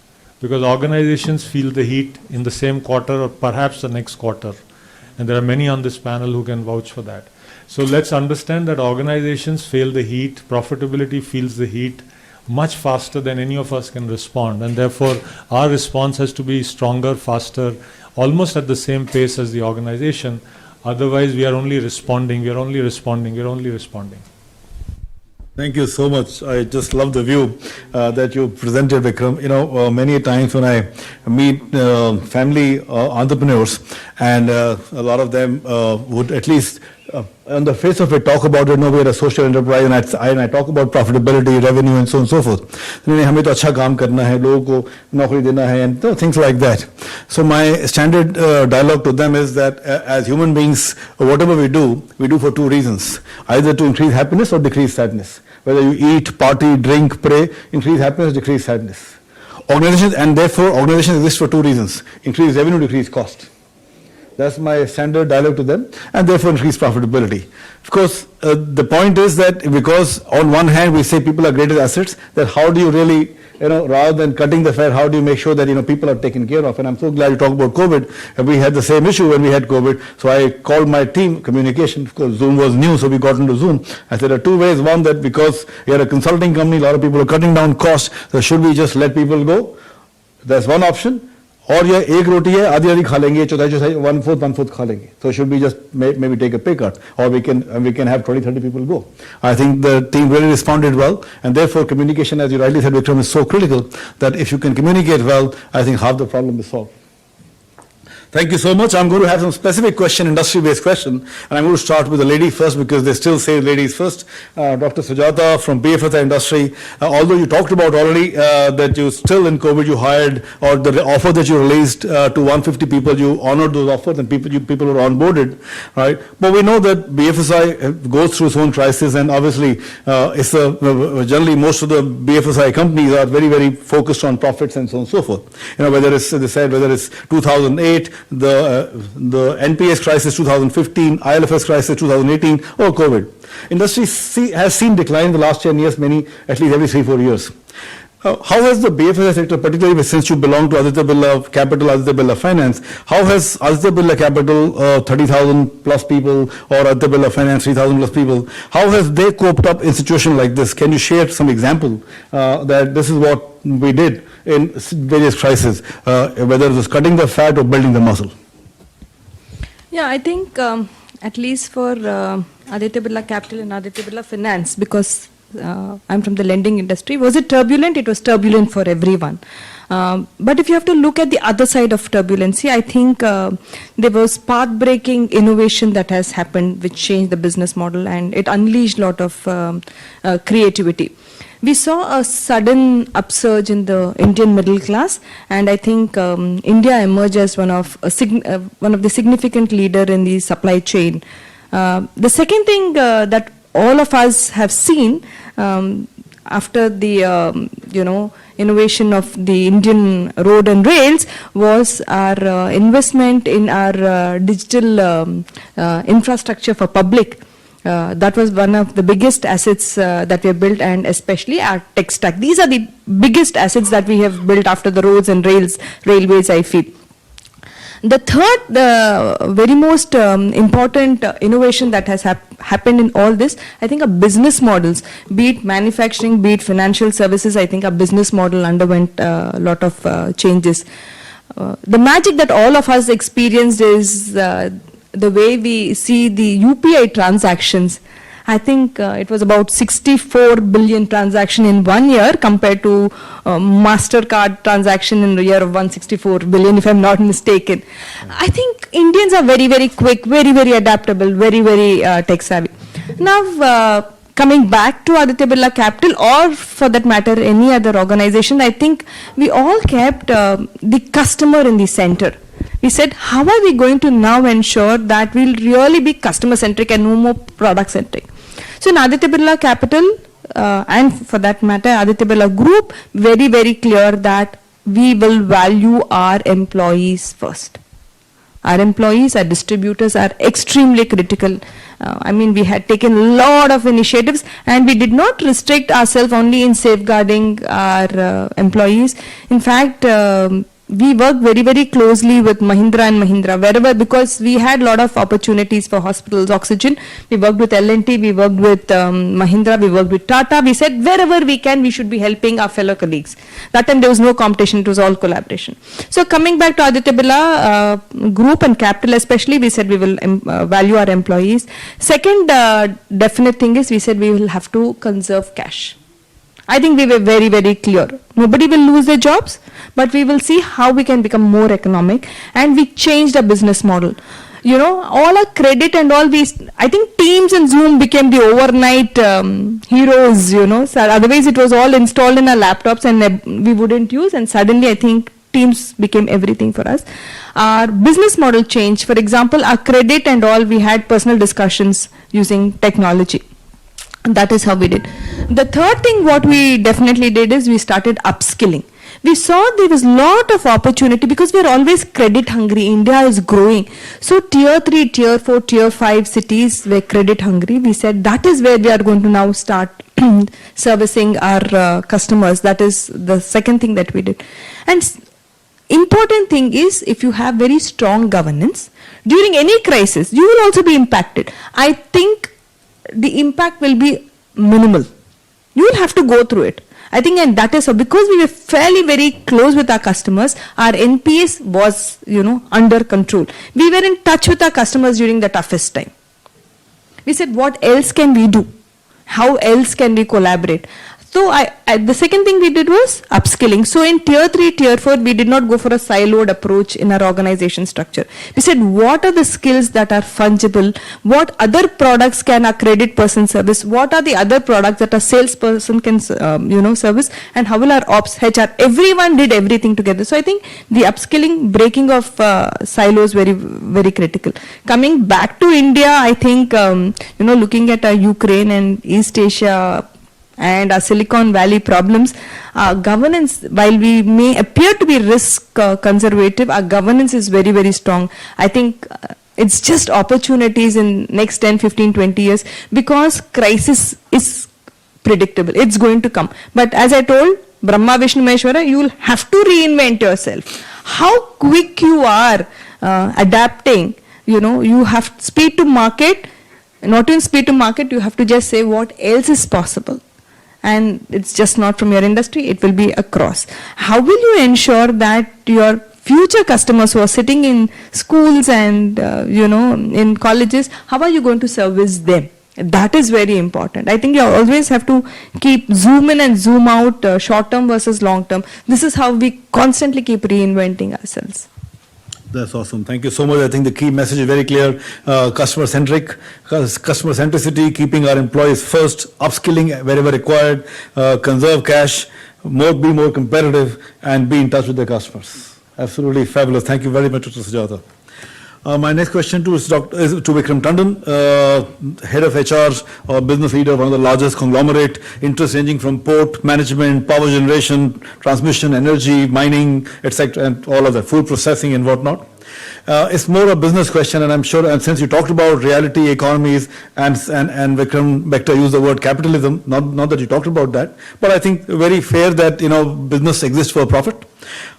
because organizations feel the heat in the same quarter or perhaps the next quarter. And there are many on this panel who can vouch for that. So let's understand that organizations feel the heat, profitability feels the heat much faster than any of us can respond. And therefore, our response has to be stronger, faster, almost at the same pace as the organization. Otherwise, we are only responding. Thank you so much. I just love the view that you presented, Vikram. Many times when I meet family entrepreneurs, and a lot of them would at least on the face of it talk about it, no, we're a social enterprise, and I talk about profitability, revenue, and so on and so forth. हमें तो अच्छा काम करना है, लोगों को नौकरी देना है, and things like that. So my standard dialogue to them is that as human beings, whatever we do for two reasons: either to increase happiness or decrease sadness. Whether you eat, party, drink, pray, increase happiness, decrease sadness. Organizations exist for two reasons: increase revenue, decrease cost. That's my standard dialogue to them, and therefore increase profitability. Of course, the point is that because on one hand we say people are greatest assets, that how do you really, rather than cutting the fat, how do you make sure that people are taken care of? And I'm so glad you talked about COVID. And we had the same issue when we had COVID. So I called my team, communication, of course Zoom was new, so we got into Zoom. I said there are two ways. One, that because you're a consulting company, a lot of people are cutting down costs, so should we just let people go? That's one option. और ये एक रोटी है, आधी आधी खा लेंगे, चौथाई one fourth खा लेंगे. So should we just maybe take a pay cut, or we can have 20-30 people go? I think the team really responded well, and therefore communication, as you rightly said, Vikram, is so critical that if you can communicate well, I think half the problem is solved. Thank you so much. I'm going to have some specific question, industry-based question, and I'm going to start with the lady first because they still say ladies first. Dr. Sujata from BFSI industry. Although you talked about already that you still in COVID you hired, or the offer that you released to 150 people, you honored those offers and people were onboarded, right? But we know that BFSI goes through its own crisis, and obviously it's generally most of the BFSI companies are very, very focused on profits and so on and so forth. Whether it's 2008. The NPS crisis 2015, ILFS crisis 2018, or COVID. Industry has seen decline in the last 10 years, at least every 3-4 years. How has the BFSI sector, particularly since you belong to Aditya Birla Capital, Aditya Birla Finance, how has Aditya Birla Capital, 30,000 plus people, or Aditya Birla Finance, 3,000 plus people, how has they coped up in situations like this? Can you share some example that this is what we did in various crises, whether it was cutting the fat or building the muscle? Yeah, I think at least for Aditya Birla Capital and Aditya Birla Finance, because I'm from the lending industry, was it turbulent? It was turbulent for everyone. But if you have to look at the other side of turbulency, I think there was path-breaking innovation that has happened, which changed the business model and it unleashed a lot of creativity. We saw a sudden upsurge in the Indian middle class, and I think India emerged as one of the significant leader in the supply chain. The second thing that all of us have seen after the innovation of the Indian road and rails was our investment in our digital infrastructure for public. That was one of the biggest assets that we have built, and especially our tech stack. These are the biggest assets that we have built after the roads and railways, I feel. The third, the very most important innovation that has happened in all this, I think, are business models. Be it manufacturing, be it financial services, I think our business model underwent a lot of changes. The magic that all of us experienced is the way we see the UPI transactions. I think it was about 64 billion transaction in 1 year compared to MasterCard transaction in the year of 164 billion, if I'm not mistaken. I think Indians are very, very quick, very, very adaptable, very, very tech savvy. Now, coming back to Aditya Birla Capital, or for that matter, any other organization, I think we all kept the customer in the center. We said, how are we going to now ensure that we'll really be customer-centric and no more product-centric? So in Aditya Birla Capital, and for that matter, Aditya Birla Group, very, very clear that we will value our employees first. Our employees, our distributors are extremely critical. I mean, we had taken a lot of initiatives and we did not restrict ourselves only in safeguarding our employees. In fact, we worked very, very closely with Mahindra and Mahindra, wherever, because we had a lot of opportunities for hospitals, oxygen. We worked with L&T, we worked with Mahindra, we worked with Tata. We said wherever we can, we should be helping our fellow colleagues. That time there was no competition, it was all collaboration. So coming back to Aditya Birla Group and Capital especially, we said we will value our employees. Second definite thing is we said we will have to conserve cash. I think we were very, very clear. Nobody will lose their jobs, but we will see how we can become more economic, and we changed our business model. You know, all our credit and all these, I think Teams and Zoom became the overnight heroes, you know. So otherwise it was all installed in our laptops and we wouldn't use, and suddenly I think Teams became everything for us. Our business model changed. For example, our credit and all, we had personal discussions using technology. That is how we did. The third thing what we definitely did is we started upskilling. We saw there was a lot of opportunity because we are always credit hungry. India is growing. So tier 3, tier 4, tier 5 cities were credit hungry. We said that is where we are going to now start servicing our customers. That is the second thing that we did. And important thing is, if you have very strong governance, during any crisis, you will also be impacted. I think the impact will be minimal. You will have to go through it. I think, and that is so, because we were fairly very close with our customers, our NPS was, you know, under control. We were in touch with our customers during the toughest time. We said, what else can we do? How else can we collaborate? So the second thing we did was upskilling. So in tier 3, tier 4, we did not go for a siloed approach in our organization structure. We said, what are the skills that are fungible? What other products can a credit person service? What are the other products that a salesperson can, service? And how will our ops, HR, everyone did everything together. So I think the upskilling, breaking of silos, very, very critical. Coming back to India, I think, looking at Ukraine and East Asia, and our Silicon Valley problems, governance, while we may appear to be risk conservative, our governance is very, very strong. I think it's just opportunities in next 10, 15, 20 years, because crisis is predictable. It's going to come. But as I told, Brahma, Vishnu, Maheshwara, you will have to reinvent yourself. How quick you are adapting, you have speed to market. Not in speed to market, you have to just say what else is possible. And it's just not from your industry, it will be across. How will you ensure that your future customers who are sitting in schools and in colleges, how are you going to service them? That is very important. I think you always have to keep zoom in and zoom out, short term versus long term. This is how we constantly keep reinventing ourselves. That's awesome. Thank you so much. I think the key message is very clear. Customer-centric, customer centricity, keeping our employees first, upskilling wherever required, conserve cash, be more competitive, and be in touch with their customers. Absolutely fabulous. Thank you very much, Dr. Sujata. My next question is to Vikram Tandon, head of HR or business leader, one of the largest conglomerate, interests ranging from port management, power generation, transmission, energy, mining, etc., and all of that, food processing and whatnot. It's more a business question, and I'm sure, and since you talked about reality economies, and Vikram Bekta used the word capitalism, not that you talked about that, but I think very fair that business exists for profit.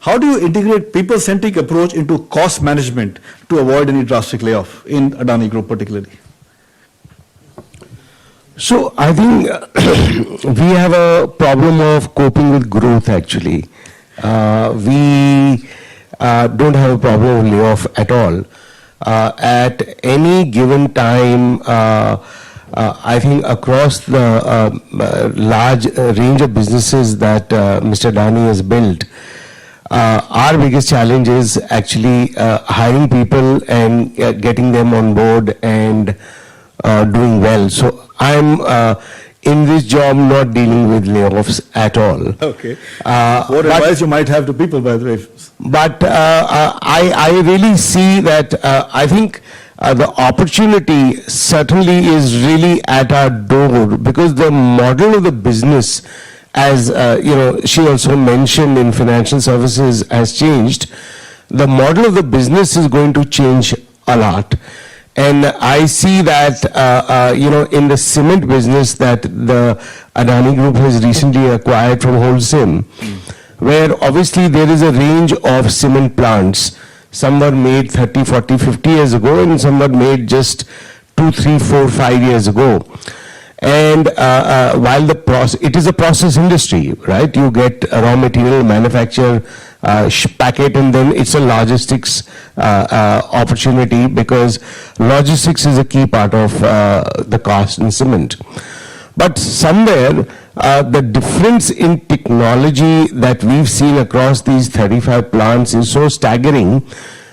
How do you integrate people-centric approach into cost management to avoid any drastic layoff in Adani Group particularly? So I think we have a problem of coping with growth actually. We don't have a problem of layoff at all. At any given time, I think across the large range of businesses that Mr. Adani has built, our biggest challenge is actually hiring people and getting them on board and doing well. So I'm in this job not dealing with layoffs at all. Okay. What advice you might have to people, by the way? But I really see that I think the opportunity certainly is really at our door, because the model of the business, as she also mentioned, in financial services has changed. The model of the business is going to change a lot. And I see that, in the cement business that the Adani Group has recently acquired from Holcim, where obviously there is a range of cement plants. Some were made 30, 40, 50 years ago, and some were made just 2, 3, 4, 5 years ago. And while it is a process industry, right? You get a raw material, manufacture, pack it, and then it's a logistics opportunity, because logistics is a key part of the cost in cement. But somewhere, the difference in technology that we've seen across these 35 plants is so staggering,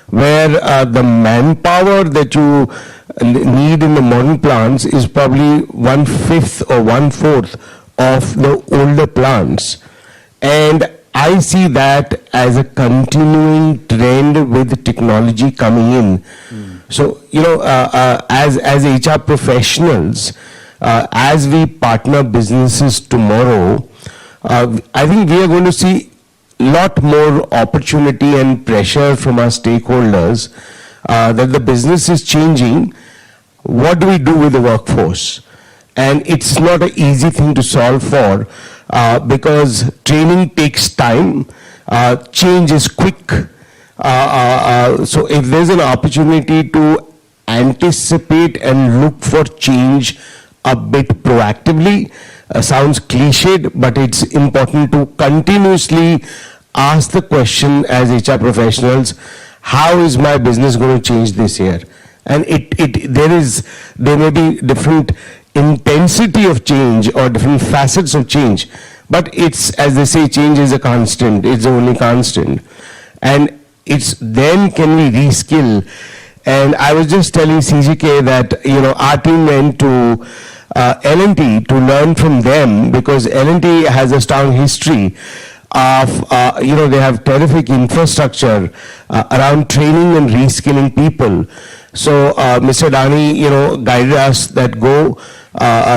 where the manpower that you need in the modern plants is probably 1/5 or 1/4 of the older plants. And I see that as a continuing trend with technology coming in. So, as HR professionals, as we partner businesses tomorrow, I think we are going to see lot more opportunity and pressure from our stakeholders that the business is changing. What do we do with the workforce? And it's not an easy thing to solve for, because training takes time, change is quick. So if there's an opportunity to anticipate and look for change a bit proactively, sounds cliched, but it's important to continuously ask the question as HR professionals, how is my business going to change this year? And there may be different intensity of change or different facets of change, but it's, as they say, change is a constant, it's the only constant. And it's then can we reskill? And I was just telling CGK that, our team went to L&T to learn from them, because L&T has a strong history of, they have terrific infrastructure around training and reskilling people. So Mr. Adani, guided us that go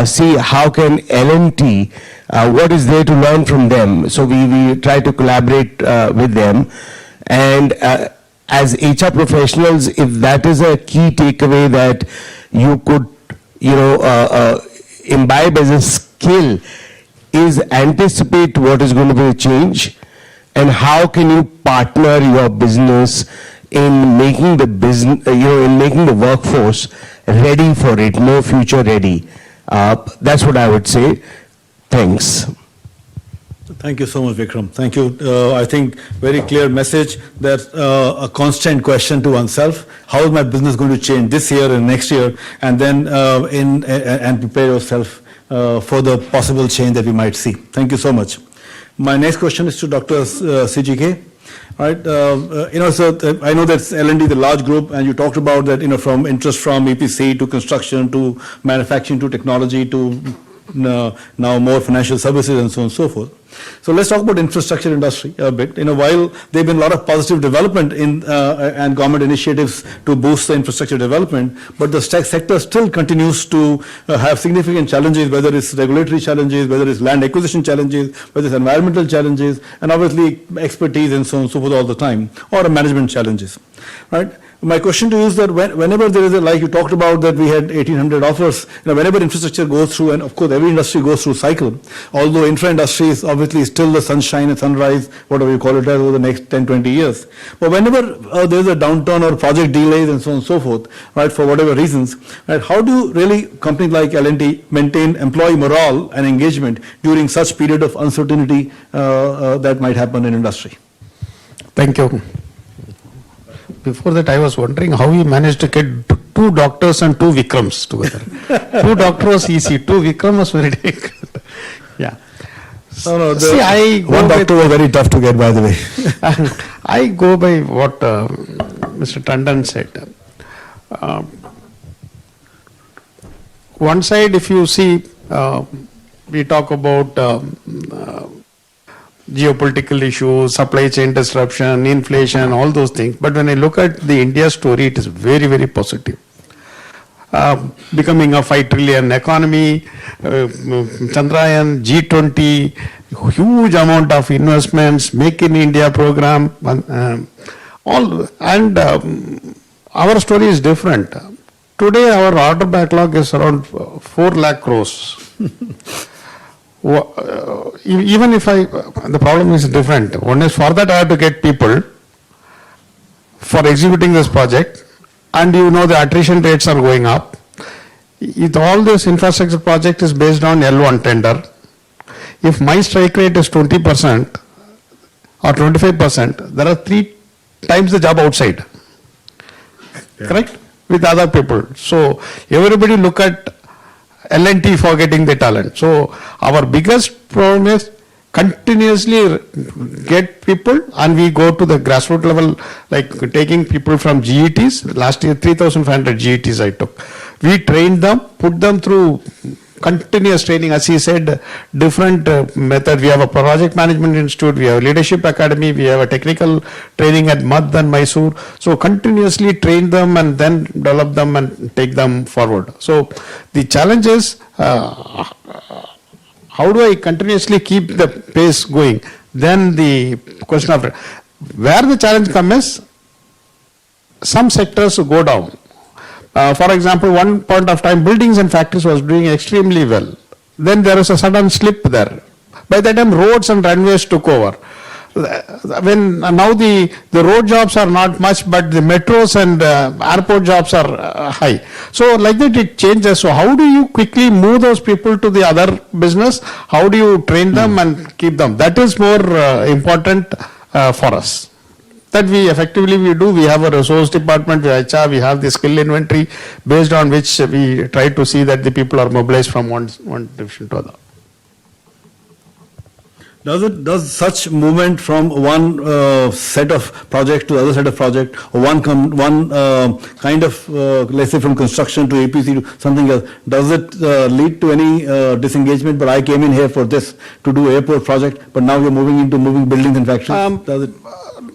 see how can L&T, what is there to learn from them. So we try to collaborate with them. And as HR professionals, if that is a key takeaway that you could, imbibe as a skill, is anticipate what is going to be a change, and how can you partner your business in making the business, in making the workforce ready for it, more future ready. That's what I would say. Thanks. Thank you so much, Vikram. Thank you. I think very clear message that a constant question to oneself: how is my business going to change this year and next year, and then and prepare yourself for the possible change that we might see. Thank you so much. My next question is to Dr. CGK. All right, so I know that's L&D, the large group, and you talked about that, from interest from EPC to construction to manufacturing to technology to now more financial services and so on and so forth. So let's talk about infrastructure industry a bit. While there have been a lot of positive development in and government initiatives to boost the infrastructure development, but the sector still continues to have significant challenges, whether it's regulatory challenges, whether it's land acquisition challenges, whether it's environmental challenges, and obviously expertise and so on and so forth all the time, or management challenges, right? My question to you is that whenever there is like you talked about that we had 1,800 offers, whenever infrastructure goes through, and of course every industry goes through cycle, although infra industry is obviously still the sunshine and sunrise, whatever you call it, over the next 10, 20 years. But whenever there is a downturn or project delays and so on and so forth, right, for whatever reasons, right, how do really companies like L&T maintain employee morale and engagement during such period of uncertainty that might happen in industry? Thank you. Before that, I was wondering how we managed to get 2 doctors and 2 Vikrams together. 2 doctors was easy, 2 Vikram was very difficult. Yeah. No, See, one doctor was very tough to get, by the way. I go by what Mr. Tandon said. One side, if you see, we talk about geopolitical issues, supply chain disruption, inflation, all those things. But when I look at the India story, it is very, very positive. Becoming a 5 trillion economy, Chandrayaan, G20, huge amount of investments, Make in India program, our story is different. Today our order backlog is around 4 lakh crores. Even if the problem is different. One is for that I have to get people for executing this project, and the attrition rates are going up. If all this infrastructure project is based on L1 tender, if my strike rate is 20% or 25%, there are 3 times the job outside. Yeah. Correct? With other people. So everybody look at L&T for getting the talent. So our biggest problem is continuously get people, and we go to the grassroots level, like taking people from GETs. Last year 3,500 GETs I took. We trained them, put them through continuous training, as he said, different method. We have a project management institute, we have a leadership academy, we have a technical training at Madh and Mysore. So continuously train them and then develop them and take them forward. So the challenge is how do I continuously keep the pace going? Then the question of where the challenge comes is some sectors go down. For example, one point of time, buildings and factories was doing extremely well. Then there is a sudden slip there. By that time, roads and runways took over. When now the road jobs are not much, but the metros and airport jobs are high. So like that it changes. So how do you quickly move those people to the other business? How do you train them and keep them? That is more important for us. That we do. We have a resource department, we have the skill inventory based on which we try to see that the people are mobilized from one division to other. Does such movement from one set of project to other set of project, or one kind of let's say from construction to APC to something else, does it lead to any disengagement? But I came in here for this to do airport project, but now we're moving buildings and factories. Does it?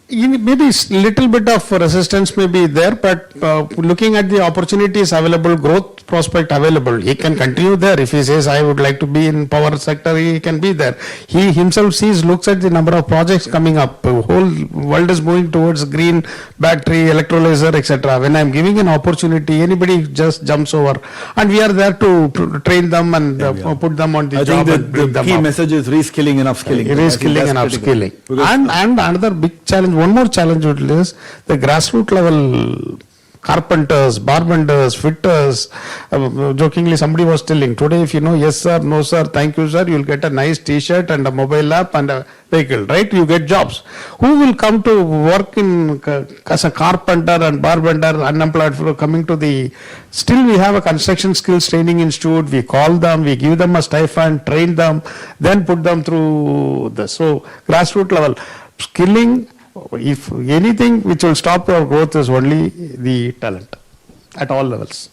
Maybe little bit of resistance may be there, but looking at the opportunities available, growth prospect available, he can continue there. If he says, I would like to be in power sector, he can be there. He himself looks at the number of projects coming up. The whole world is moving towards green, battery, electrolyzer, etc. When I'm giving an opportunity, anybody just jumps over. And we are there to train them and put them on the job. I think the key message is reskilling and upskilling. Reskilling and upskilling. And another big challenge, one more challenge is the grassroots level carpenters, barbenders, fitters. Jokingly, somebody was telling, today if you know yes sir, no sir, thank you sir, you'll get a nice t-shirt and a mobile app and a vehicle, right? You get jobs. Who will come to work as a carpenter and barbender, unemployed for coming to the... Still we have a construction skills training institute, we call them, we give them a stipend, train them, then put them through this. So grassroots level, skilling, if anything which will stop our growth is only the talent at all levels.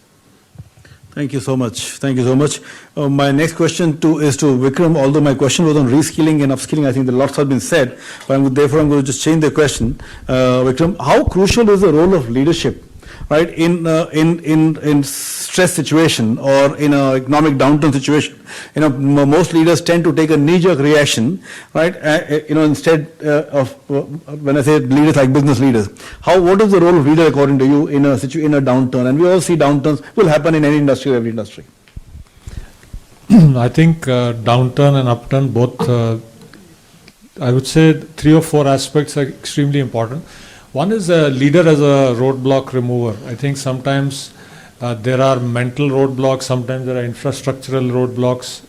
Thank you so much. Thank you so much. My next question is to Vikram, although my question was on reskilling and upskilling. I think the lots have been said, but therefore I'm going to just change the question. Vikram, how crucial is the role of leadership, right, in stress situation or in an economic downturn situation? Most leaders tend to take a knee-jerk reaction, right? Instead of when I say leaders like business leaders, what is the role of leader according to you in a downturn? And we all see downturns will happen in any industry, every industry. I think downturn and upturn both. I would say 3 or 4 aspects are extremely important. One is a leader as a roadblock remover. I think sometimes there are mental roadblocks, sometimes there are infrastructural roadblocks.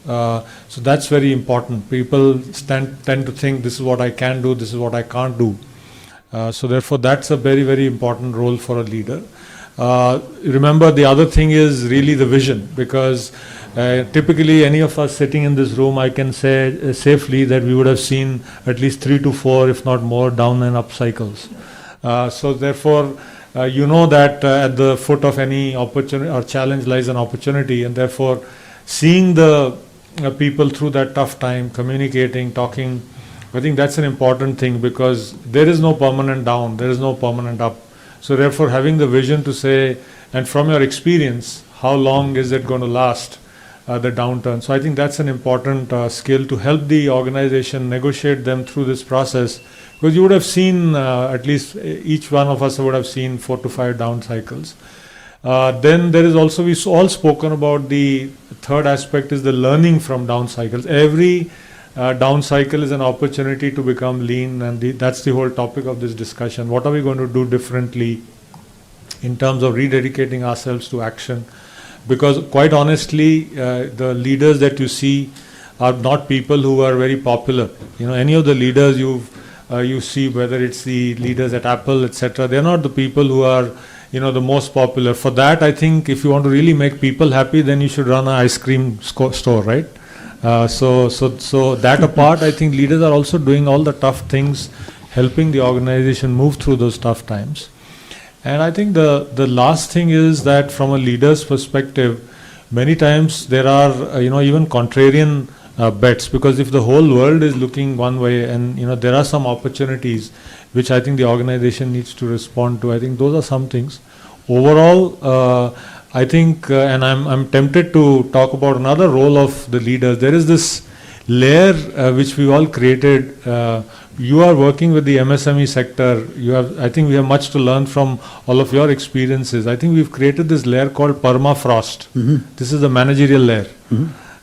So that's very important. People tend to think this is what I can do, this is what I can't do. So therefore that's a very, very important role for a leader. Remember, the other thing is really the vision, because typically any of us sitting in this room, I can say safely that we would have seen at least 3 to 4, if not more, down and up cycles. So therefore, you know that at the foot of any opportunity or challenge lies an opportunity, and therefore seeing the people through that tough time, communicating, talking, I think that's an important thing, because there is no permanent down, there is no permanent up. So therefore having the vision to say, and from your experience, how long is it going to last, the downturn. So I think that's an important skill to help the organization negotiate them through this process. Because you would have seen, at least each one of us would have seen 4 to 5 down cycles. Then there is also, we've all spoken about the third aspect is the learning from down cycles. Every down cycle is an opportunity to become lean, and that's the whole topic of this discussion. What are we going to do differently in terms of rededicating ourselves to action? Because quite honestly, the leaders that you see are not people who are very popular. Any of the leaders you see, whether it's the leaders at Apple, etc., they're not the people who are, the most popular. For that, I think if you want to really make people happy, then you should run an ice cream store, right? So that apart, I think leaders are also doing all the tough things, helping the organization move through those tough times. And I think the last thing is that from a leader's perspective, many times there are, even contrarian bets, because if the whole world is looking one way and, there are some opportunities which I think the organization needs to respond to. I think those are some things. Overall, I think, and I'm tempted to talk about another role of the leaders. There is this layer which we all created. You are working with the MSME sector. I think we have much to learn from all of your experiences. I think we've created this layer called permafrost. This is the managerial layer,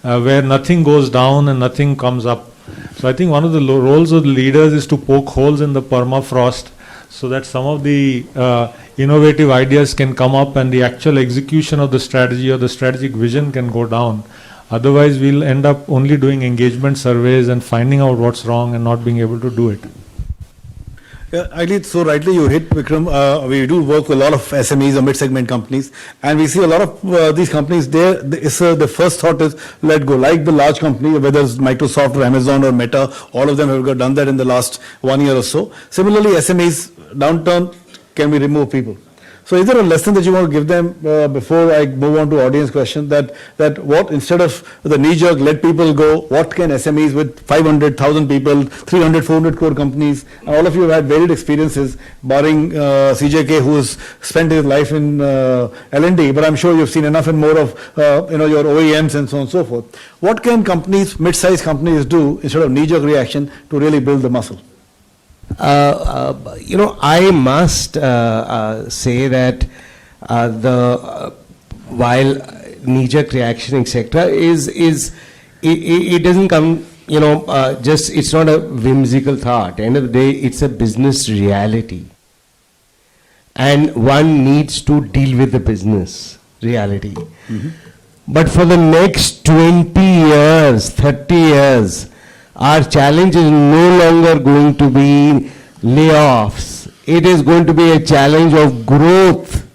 where nothing goes down and nothing comes up. So I think one of the roles of the leaders is to poke holes in the permafrost so that some of the innovative ideas can come up and the actual execution of the strategy or the strategic vision can go down. Otherwise, we'll end up only doing engagement surveys and finding out what's wrong and not being able to do it. Yeah, so rightly you hit, Vikram. We do work with a lot of SMEs or mid-segment companies, and we see a lot of these companies. The first thought is let go, like the large company, whether it's Microsoft or Amazon or Meta. All of them have done that in the last 1 year or so. Similarly, SMEs downturn, can we remove people? So is there a lesson that you want to give them before I move on to audience question, that what, instead of the knee-jerk, let people go, what can SMEs with 500,000 people, 300, 400 crore companies, and all of you have had varied experiences, barring CJK, who has spent his life in L&D, but I'm sure you've seen enough and more of your OEMs and so on and so forth. What can companies, mid-sized companies do instead of knee-jerk reaction to really build the muscle? I must say that while knee-jerk reaction, etc., it doesn't come, it's not a whimsical thought. End of the day, it's a business reality. and one needs to deal with the business reality. But for the next 20 years, 30 years, our challenge is no longer going to be layoffs. It is going to be a challenge of growth.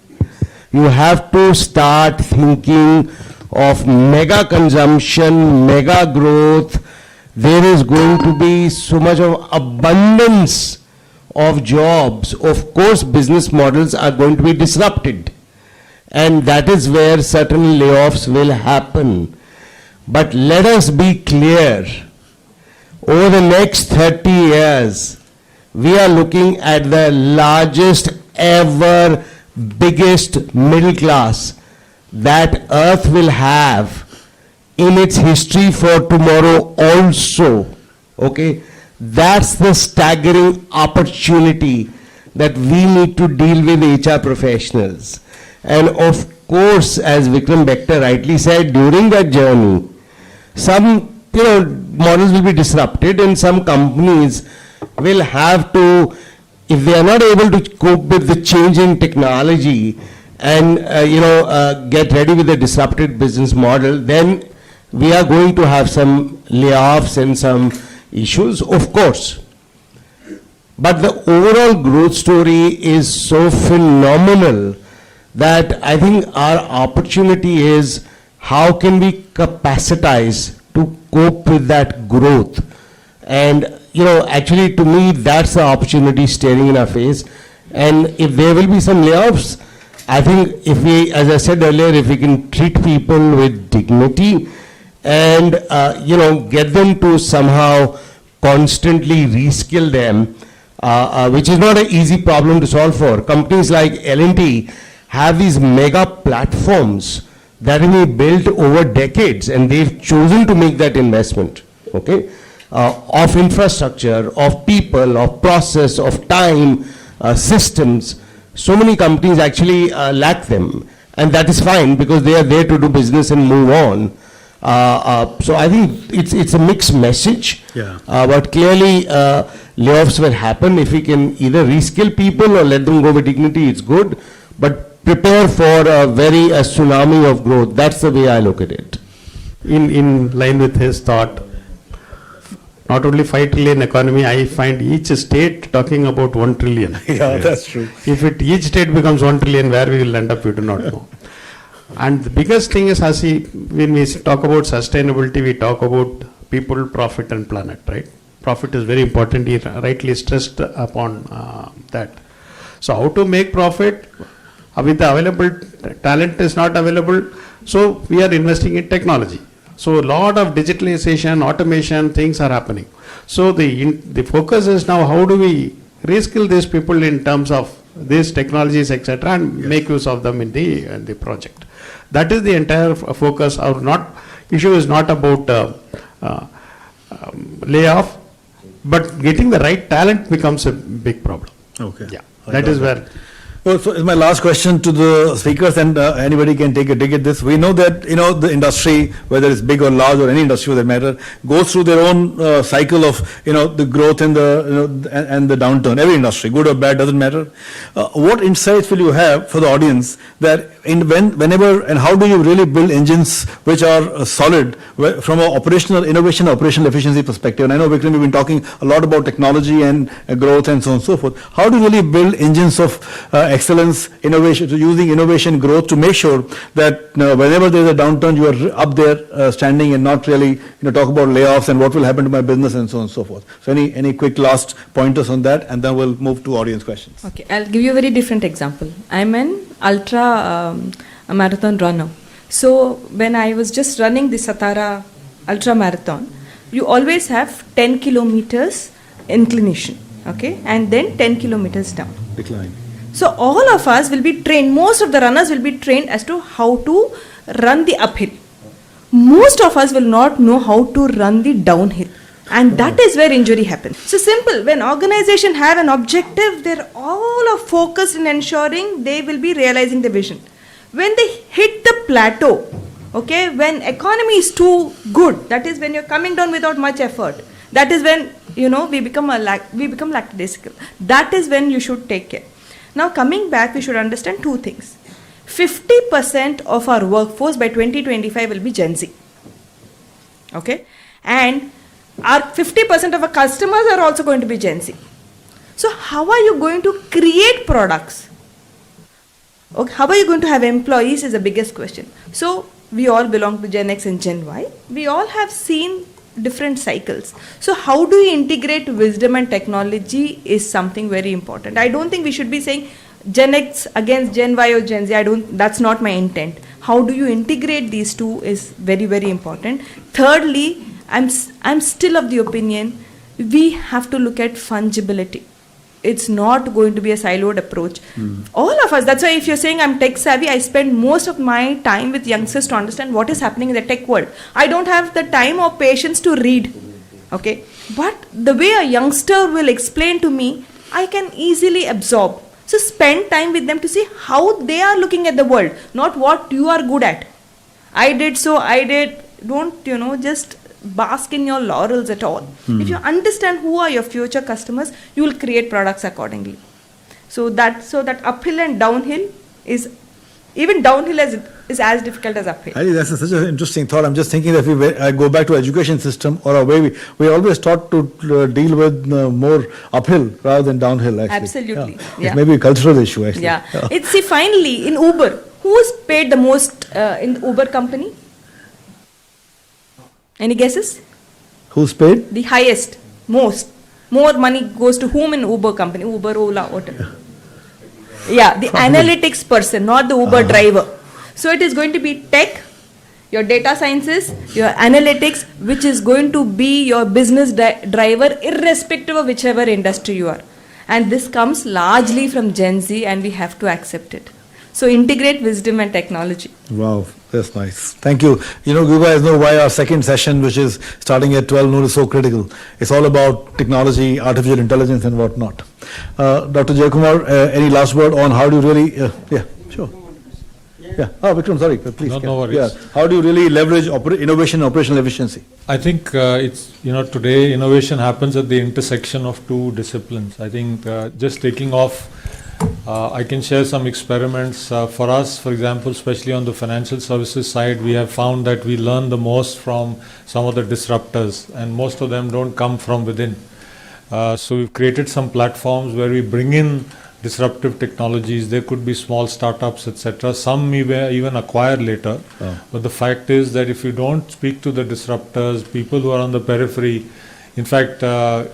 You have to start thinking of mega consumption, mega growth. There is going to be so much of abundance of jobs. Of course, business models are going to be disrupted. And that is where certain layoffs will happen. But let us be clear, over the next 30 years, we are looking at the largest ever, biggest middle class that Earth will have in its history for tomorrow also. Okay? That's the staggering opportunity that we need to deal with HR professionals. And of course, as Vikram Bector rightly said, during that journey, some models will be disrupted and some companies will have to, if they are not able to cope with the change in technology and get ready with the disrupted business model, then we are going to have some layoffs and some issues, of course. But the overall growth story is so phenomenal that I think our opportunity is how can we capacitize to cope with that growth. And actually to me that's the opportunity staring in our face. And if there will be some layoffs, I think if we, as I said earlier, if we can treat people with dignity and get them to somehow constantly reskill them, which is not an easy problem to solve for. Companies like L&T have these mega platforms that have been built over decades, and they've chosen to make that investment, okay, of infrastructure, of people, of process, of time, systems. So many companies actually lack them, and that is fine because they are there to do business and move on. So I think it's a mixed message, but clearly layoffs will happen. If we can either reskill people or let them go with dignity, it's good, but prepare for a tsunami of growth. That's the way I look at it. In line with his thought, not only 5 trillion economy, I find each state talking about 1 trillion. Yeah, that's true. If each state becomes 1 trillion, where we will end up, we do not know. And the biggest thing is, when we talk about sustainability, we talk about people, profit and planet, right? Profit is very important. He rightly stressed upon that. So how to make profit with the available talent is not available. So we are investing in technology. So a lot of digitalization, automation, things are happening. So the focus is now how do we reskill these people in terms of these technologies, etc., and make use of them in the project. That is the entire focus. Our issue is not about layoff, but getting the right talent becomes a big problem. Okay. Yeah, that is where. Well, so my last question to the speakers, and anybody can take a dig at this. We know that the industry, whether it's big or large or any industry for that matter, goes through their own cycle of the growth and the and the downturn. Every industry, good or bad, doesn't matter. What insights will you have for the audience that whenever and how do you really build engines which are solid from an operational innovation, operational efficiency perspective? And I know, Vikram, you've been talking a lot about technology and growth and so on and so forth. How do you really build engines of excellence, innovation, so using innovation, growth to make sure that whenever there is a downturn, you are up there standing and not really talk about layoffs and what will happen to my business and so on and so forth. So any quick last pointers on that, and then we'll move to audience questions. Okay, I'll give you a very different example. I'm an ultra marathon runner. So when I was just running the Satara ultra marathon, you always have 10 kilometers inclination, okay, and then 10 kilometers down. Decline. So all of us will be trained, most of the runners will be trained as to how to run the uphill. Most of us will not know how to run the downhill. And that is where injury happens. So simple, when organization have an objective, they're all are focused in ensuring they will be realizing the vision. When they hit the plateau, okay, when economy is too good, that is when you're coming down without much effort. That is when, we become lackadaisical. That is when you should take care. Now coming back, we should understand two things. 50% of our workforce by 2025 will be Gen Z. Okay? And our 50% of our customers are also going to be Gen Z. So how are you going to create products? Okay, how are you going to have employees is the biggest question. So we all belong to Gen X and Gen Y. We all have seen different cycles. So how do you integrate wisdom and technology is something very important. I don't think we should be saying Gen X against Gen Y or Gen Z. That's not my intent. How do you integrate these two is very, very important. Thirdly, I'm still of the opinion we have to look at fungibility. It's not going to be a siloed approach. All of us, that's why if you're saying I'm tech savvy, I spend most of my time with youngsters to understand what is happening in the tech world. I don't have the time or patience to read. Okay? But the way a youngster will explain to me, I can easily absorb. So spend time with them to see how they are looking at the world, not what you are good at. I did, so I did. Don't, just bask in your laurels at all. If you understand who are your future customers, you will create products accordingly. So that uphill and downhill is, even downhill is as difficult as uphill. I think that's such an interesting thought. I'm just thinking that if I go back to education system or a way we always taught to deal with more uphill rather than downhill, actually. Absolutely. Yeah. It's maybe a cultural issue, actually. Yeah. See, finally, in Uber, who is paid the most in the Uber company? Any guesses? Who's paid? The highest, most. More money goes to whom in Uber company? Uber, Ola, whatever. Yeah, the analytics person, not the Uber driver. So it is going to be tech, your data sciences, your analytics, which is going to be your business driver irrespective of whichever industry you are. And this comes largely from Gen Z and we have to accept it. So integrate wisdom and technology. Wow, that's nice. Thank you. You guys know why our second session, which is starting at 12 noon, is so critical. It's all about technology, artificial intelligence and whatnot. Dr. Jayakumar, any last word on how do you really, yeah, sure. Yeah. Oh, Vikram, sorry, please. No worries. Yeah. How do you really leverage innovation and operational efficiency? I think it's, today innovation happens at the intersection of two disciplines. I think just taking off, I can share some experiments for us, for example, especially on the financial services side, we have found that we learn the most from some of the disruptors and most of them don't come from within. So we've created some platforms where we bring in disruptive technologies. There could be small startups, etc. Some we even acquire later. But the fact is that if you don't speak to the disruptors, people who are on the periphery, in fact,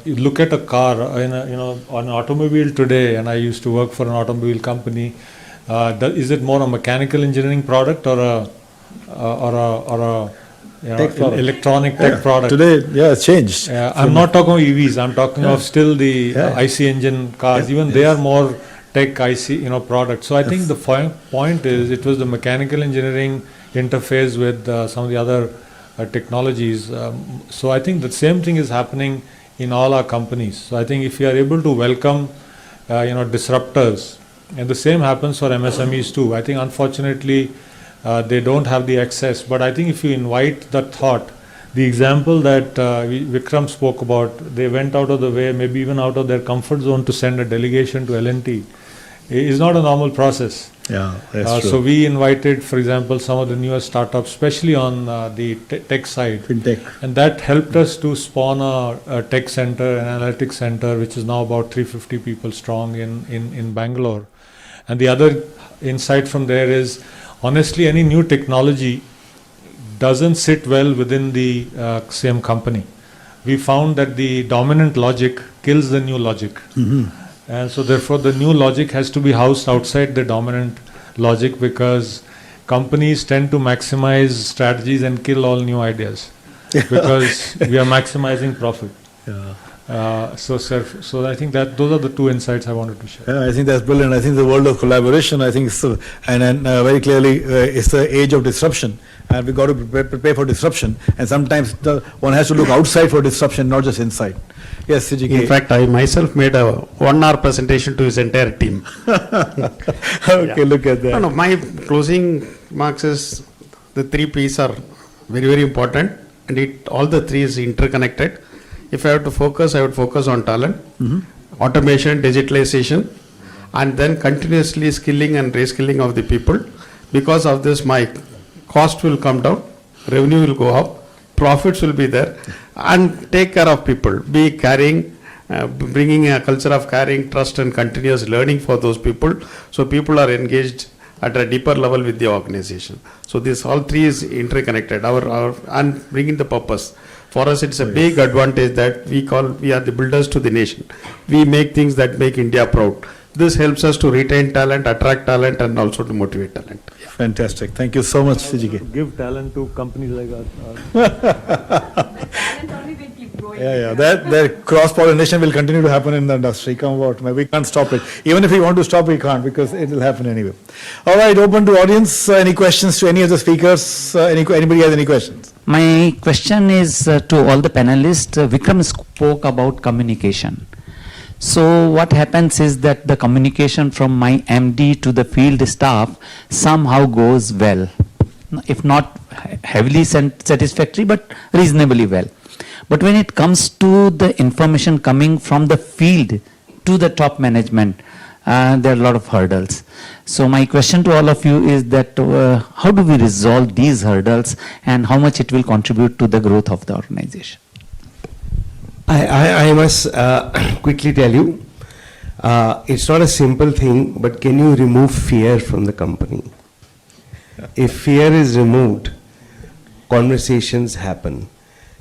you look at a car, on an automobile today, and I used to work for an automobile company. Is it more a mechanical engineering product or a electronic tech product? Today, it's changed. I'm not talking of EVs. I'm talking of still the IC engine cars. Even they are more tech IC products. So I think the point is it was the mechanical engineering interface with some of the other technologies. So I think the same thing is happening in all our companies. So I think if you are able to welcome disruptors, and the same happens for MSMEs too. I think unfortunately they don't have the access, but I think if you invite that thought, the example that Vikram spoke about, they went out of the way, maybe even out of their comfort zone to send a delegation to L&T, is not a normal process. Yeah, that's true. So we invited, for example, some of the newer startups, especially on the tech side. Fintech. And that helped us to spawn a tech center, an analytics center, which is now about 350 people strong in Bangalore. And the other insight from there is, honestly, any new technology doesn't sit well within the same company. We found that the dominant logic kills the new logic. And so therefore the new logic has to be housed outside the dominant logic, because companies tend to maximize strategies and kill all new ideas because we are maximizing profit. So I think that those are the two insights I wanted to share. Yeah, I think that's brilliant. I think the world of collaboration, I think, and very clearly, it's the age of disruption, and we got to prepare for disruption. And sometimes one has to look outside for disruption, not just inside. Yes, CGK. In fact, I myself made a 1 hour presentation to his entire team. Okay, look at that. No, my closing marks is the 3 P's are very, very important, and all the 3 is interconnected. If I have to focus, I would focus on talent, automation, digitalization, and then continuously skilling and reskilling of the people. Because of this, my cost will come down, revenue will go up, profits will be there, and take care of people, be caring, bringing a culture of caring, trust, and continuous learning for those people. So people are engaged at a deeper level with the organization. So this all three is interconnected. Our and bringing the purpose. For us, it's a big advantage that we are the builders to the nation. We make things that make India proud. This helps us to retain talent, attract talent, and also to motivate talent. Fantastic. Thank you so much, CGK. Give talent to companies like us. Yeah. That cross-pollination will continue to happen in the industry. Come about. We can't stop it. Even if we want to stop, we can't, because it will happen anyway. All right, open to audience. Any questions to any of the speakers? Anybody has any questions? My question is to all the panelists. Vikram spoke about communication. So what happens is that the communication from my MD to the field staff somehow goes well, if not heavily satisfactory, but reasonably well. But when it comes to the information coming from the field to the top management, there are a lot of hurdles. So my question to all of you is that how do we resolve these hurdles, and how much it will contribute to the growth of the organization? I must quickly tell you, it's not a simple thing, but can you remove fear from the company? If fear is removed, conversations happen,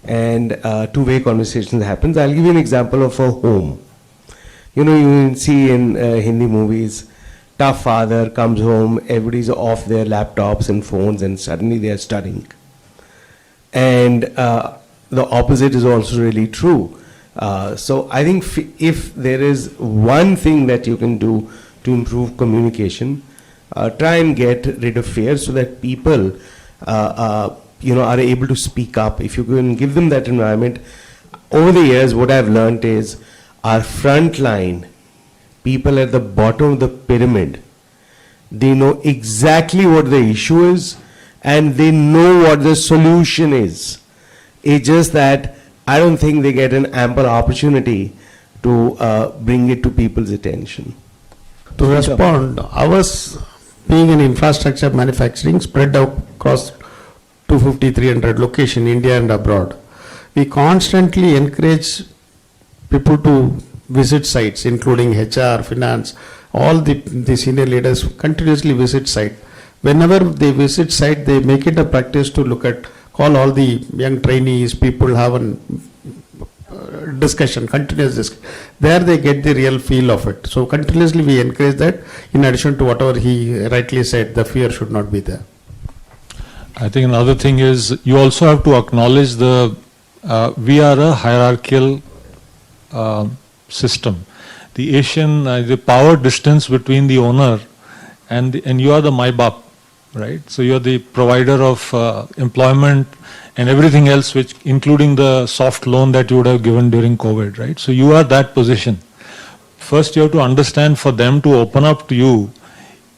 and two-way conversations happens. I'll give you an example of a home. You know, you see in Hindi movies, tough father comes home, everybody's off their laptops and phones, and suddenly they are studying. And the opposite is also really true. So I think if there is one thing that you can do to improve communication, try and get rid of fear so that people are able to speak up. If you can give them that environment. Over the years, what I've learned is our frontline people at the bottom of the pyramid, they know exactly what the issue is and they know what the solution is. It's just that I don't think they get an ample opportunity to bring it to people's attention. To respond, ours being an infrastructure manufacturing spread out across 250, 300 locations, India and abroad, we constantly encourage people to visit sites, including HR, finance, all the senior leaders continuously visit site. Whenever they visit site, they make it a practice to call all the young trainees, people have a discussion, continuous discussion. There they get the real feel of it. So continuously we encourage that. In addition to whatever he rightly said, the fear should not be there. I think another thing is you also have to acknowledge we are a hierarchical system. The Asian, the power distance between the owner and you are the MyBap, right? So you are the provider of employment and everything else, which including the soft loan that you would have given during COVID, right? So you are that position. First, you have to understand, for them to open up to you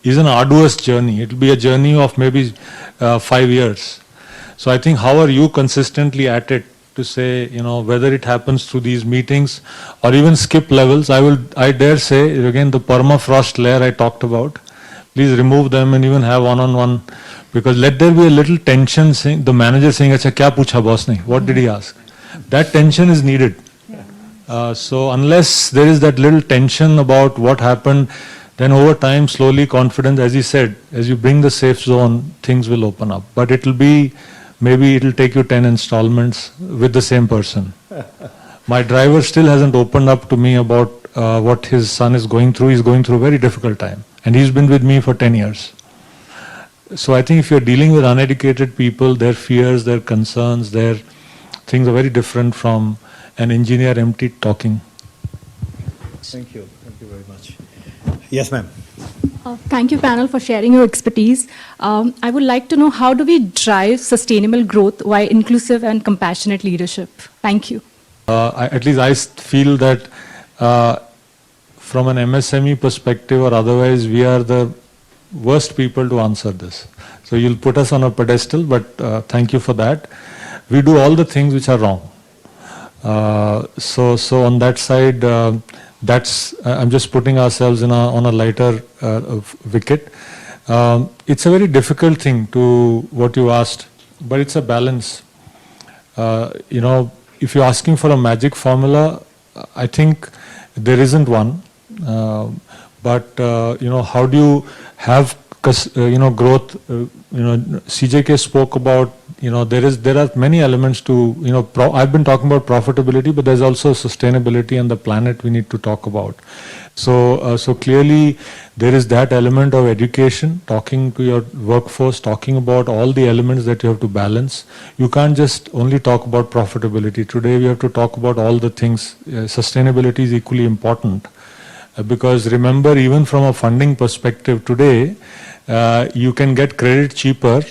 is an arduous journey. It will be a journey of maybe 5 years. So I think, how are you consistently at it to say, whether it happens through these meetings or even skip levels? I dare say, again, the permafrost layer I talked about, please remove them and even have one-on-one, because let there be a little tension, saying, the manager saying, "Acha, kya pucha boss ne? What did he ask?" That tension is needed. So unless there is that little tension about what happened, then over time, slowly, confidence, as you said, as you bring the safe zone, things will open up. But maybe it'll take you 10 installments with the same person. My driver still hasn't opened up to me about what his son is going through. He's going through a very difficult time. And he's been with me for 10 years. So I think if you're dealing with uneducated people, their fears, their concerns, their things are very different from an engineer empty talking. Thank you. Thank you very much. Yes, ma'am. Thank you, panel, for sharing your expertise. I would like to know, how do we drive sustainable growth while inclusive and compassionate leadership? Thank you. At least I feel that from an MSME perspective or otherwise, we are the worst people to answer this. So you'll put us on a pedestal, but thank you for that. We do all the things which are wrong. So on that side, that's I'm just putting ourselves on a lighter wicket. It's a very difficult thing to what you asked, but it's a balance. If you're asking for a magic formula, I think there isn't one. But how do you have growth? CJK spoke about there are many elements to I've been talking about profitability, but there's also sustainability and the planet we need to talk about. So clearly there is that element of education, talking to your workforce, talking about all the elements that you have to balance. You can't just only talk about profitability. Today we have to talk about all the things. Sustainability is equally important. Because remember, even from a funding perspective today, you can get credit cheaper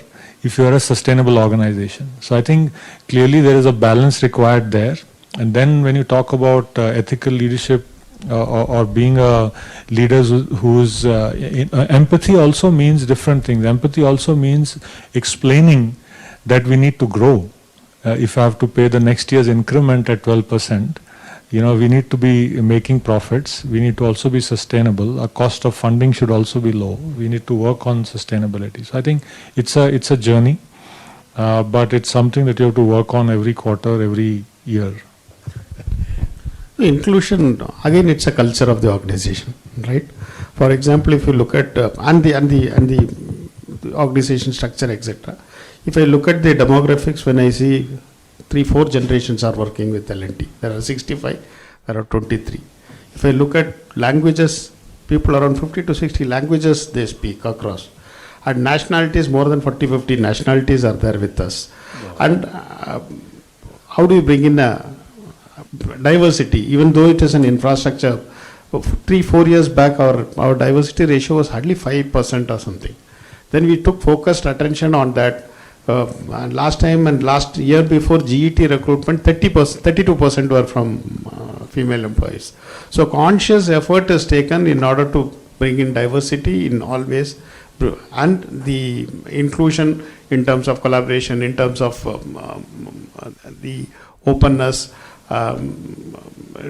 if you are a sustainable organization. So I think clearly there is a balance required there. And then when you talk about ethical leadership or being a leader who's empathy also means different things. Empathy also means explaining that we need to grow. If I have to pay the next year's increment at 12%, we need to be making profits. We need to also be sustainable. Our cost of funding should also be low. We need to work on sustainability. So I think it's a journey, but it's something that you have to work on every quarter, every year. Inclusion, again, it's a culture of the organization, right? For example, if you look at and the organization structure, etc. If I look at the demographics, when I see 3-4 generations are working with L&T. There are 65, there are 23. If I look at languages, people around 50 to 60 languages they speak across. And nationalities, more than 40-50 nationalities are there with us. Yeah. And how do you bring in a diversity? Even though it is an infrastructure, 3-4 years back our diversity ratio was hardly 5% or something. Then we took focused attention on that. And last time and last year before GET recruitment, 32% were from female employees. So conscious effort is taken in order to bring in diversity in all ways, and the inclusion in terms of collaboration, in terms of the openness,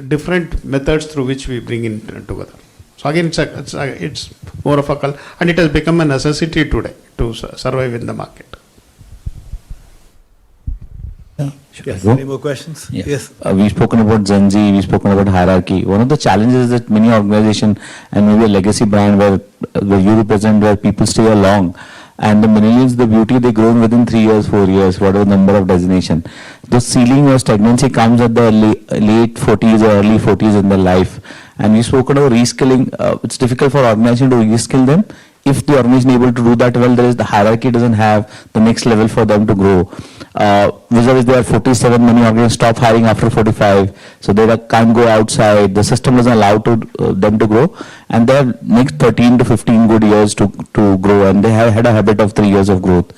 different methods through which we bring in together. So again, it's more of a and it has become a necessity today to survive in the market. Yes. Any more questions? Yeah. Yes. We've spoken about Gen Z, we've spoken about hierarchy. One of the challenges that many organizations and maybe a legacy brand where you represent, where people stay along, and the millennials, the beauty, they grow within 3 years, 4 years, whatever number of designation. The ceiling or stagnancy comes at the late 40s or early 40s in their life. And we've spoken about reskilling. It's difficult for organization to reskill them. If the organization is able to do that well, the hierarchy doesn't have the next level for them to grow. Vis-a-vis they are 47, many organizations stop hiring after 45, so they can't go outside. The system doesn't allow them to grow, and they have next 13 to 15 good years to grow, and they have had a habit of 3 years of growth.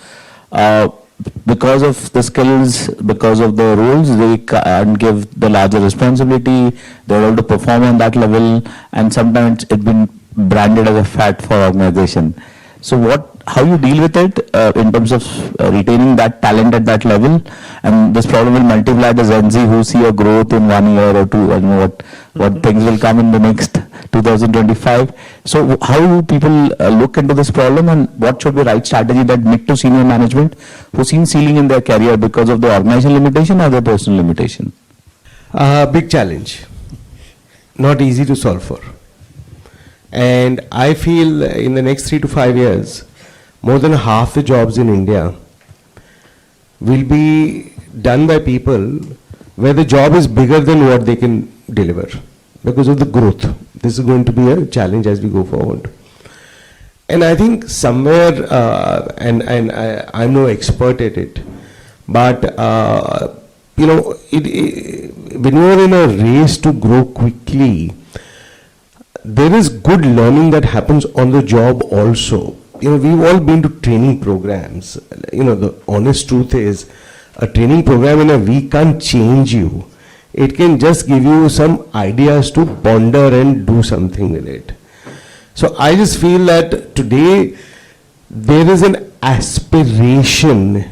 Because of the skills, because of the roles, they can't give the larger responsibility. They're able to perform on that level, and sometimes it's been branded as a fat for organization. So how you deal with it in terms of retaining that talent at that level, and this problem will multiply the Gen Z who see a growth in 1 year or two, and what things will come in the next 2025. So how do people look into this problem, and what should be right strategy that mid to senior management who seen ceiling in their career because of the organizational limitation or their personal limitation? Big challenge, not easy to solve for. And I feel in the next 3 to 5 years, more than half the jobs in India will be done by people where the job is bigger than what they can deliver because of the growth. This is going to be a challenge as we go forward. And I think somewhere, and I'm no expert at it, but when you're in a race to grow quickly, there is good learning that happens on the job also. We've all been to training programs. The honest truth is, a training program in a week can't change you. It can just give you some ideas to ponder and do something with it. So I just feel that today there is an aspiration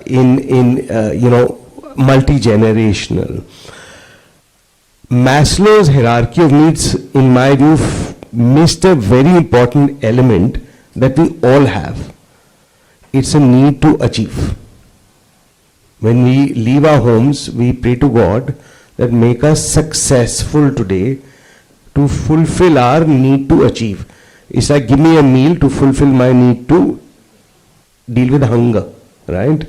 in, multi-generational. Maslow's hierarchy of needs, in my view, missed a very important element that we all have. It's a need to achieve. When we leave our homes, we pray to God that make us successful today to fulfill our need to achieve. It's like give me a meal to fulfill my need to deal with hunger, right?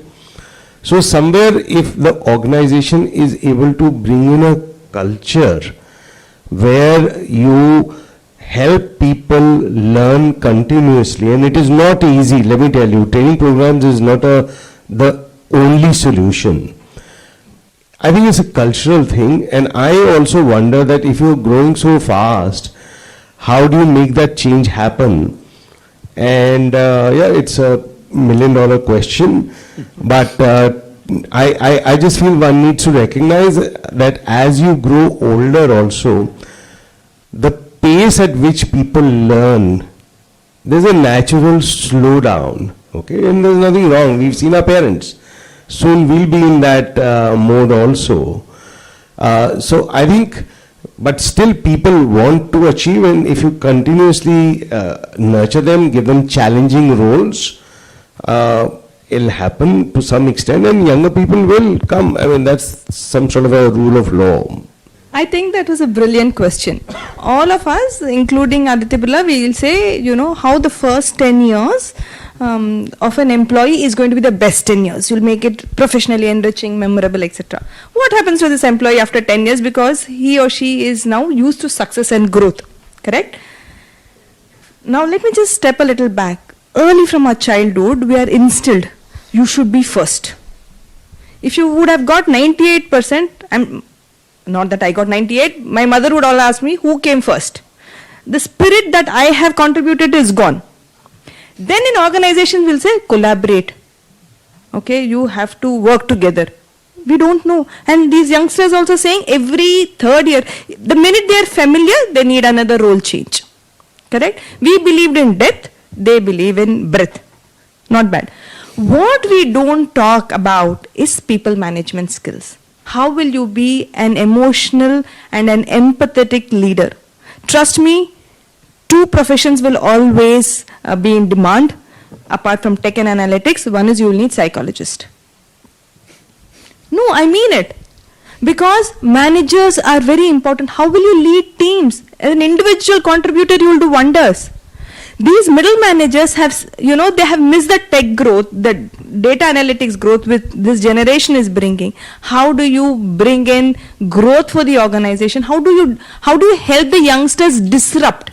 So somewhere if the organization is able to bring in a culture where you help people learn continuously, and it is not easy, let me tell you, training programs is not the only solution. I think it's a cultural thing, and I also wonder that if you're growing so fast, how do you make that change happen? And yeah, it's a $1 million question, but I just feel one needs to recognize that as you grow older also, the pace at which people learn, there's a natural slowdown, okay, and there's nothing wrong. We've seen our parents. Soon we'll be in that mode also. So I think, but still people want to achieve, and if you continuously nurture them, give them challenging roles, it'll happen to some extent, and younger people will come. I mean, that's some sort of a rule of law. I think that was a brilliant question. All of us, including Aditya Birla, we will say, how the first 10 years of an employee is going to be the best 10 years. You'll make it professionally enriching, memorable, etc. What happens to this employee after 10 years because he or she is now used to success and growth, correct? Now let me just step a little back. Early from our childhood, we are instilled, you should be first. If you would have got 98%, not that I got 98, my mother would all ask me, who came first? The spirit that I have contributed is gone. Then in organizations we'll say, collaborate. Okay, you have to work together. We don't know. And these youngsters also saying every third year, the minute they are familiar, they need another role change. Correct? We believed in depth, they believe in breadth. Not bad. What we don't talk about is people management skills. How will you be an emotional and an empathetic leader? Trust me, two professions will always be in demand apart from tech and analytics. One is you will need psychologist. No, I mean it. Because managers are very important. How will you lead teams? As an individual contributor, you will do wonders. These middle managers have, they have missed the tech growth, the data analytics growth which this generation is bringing. How do you bring in growth for the organization? How do you help the youngsters disrupt?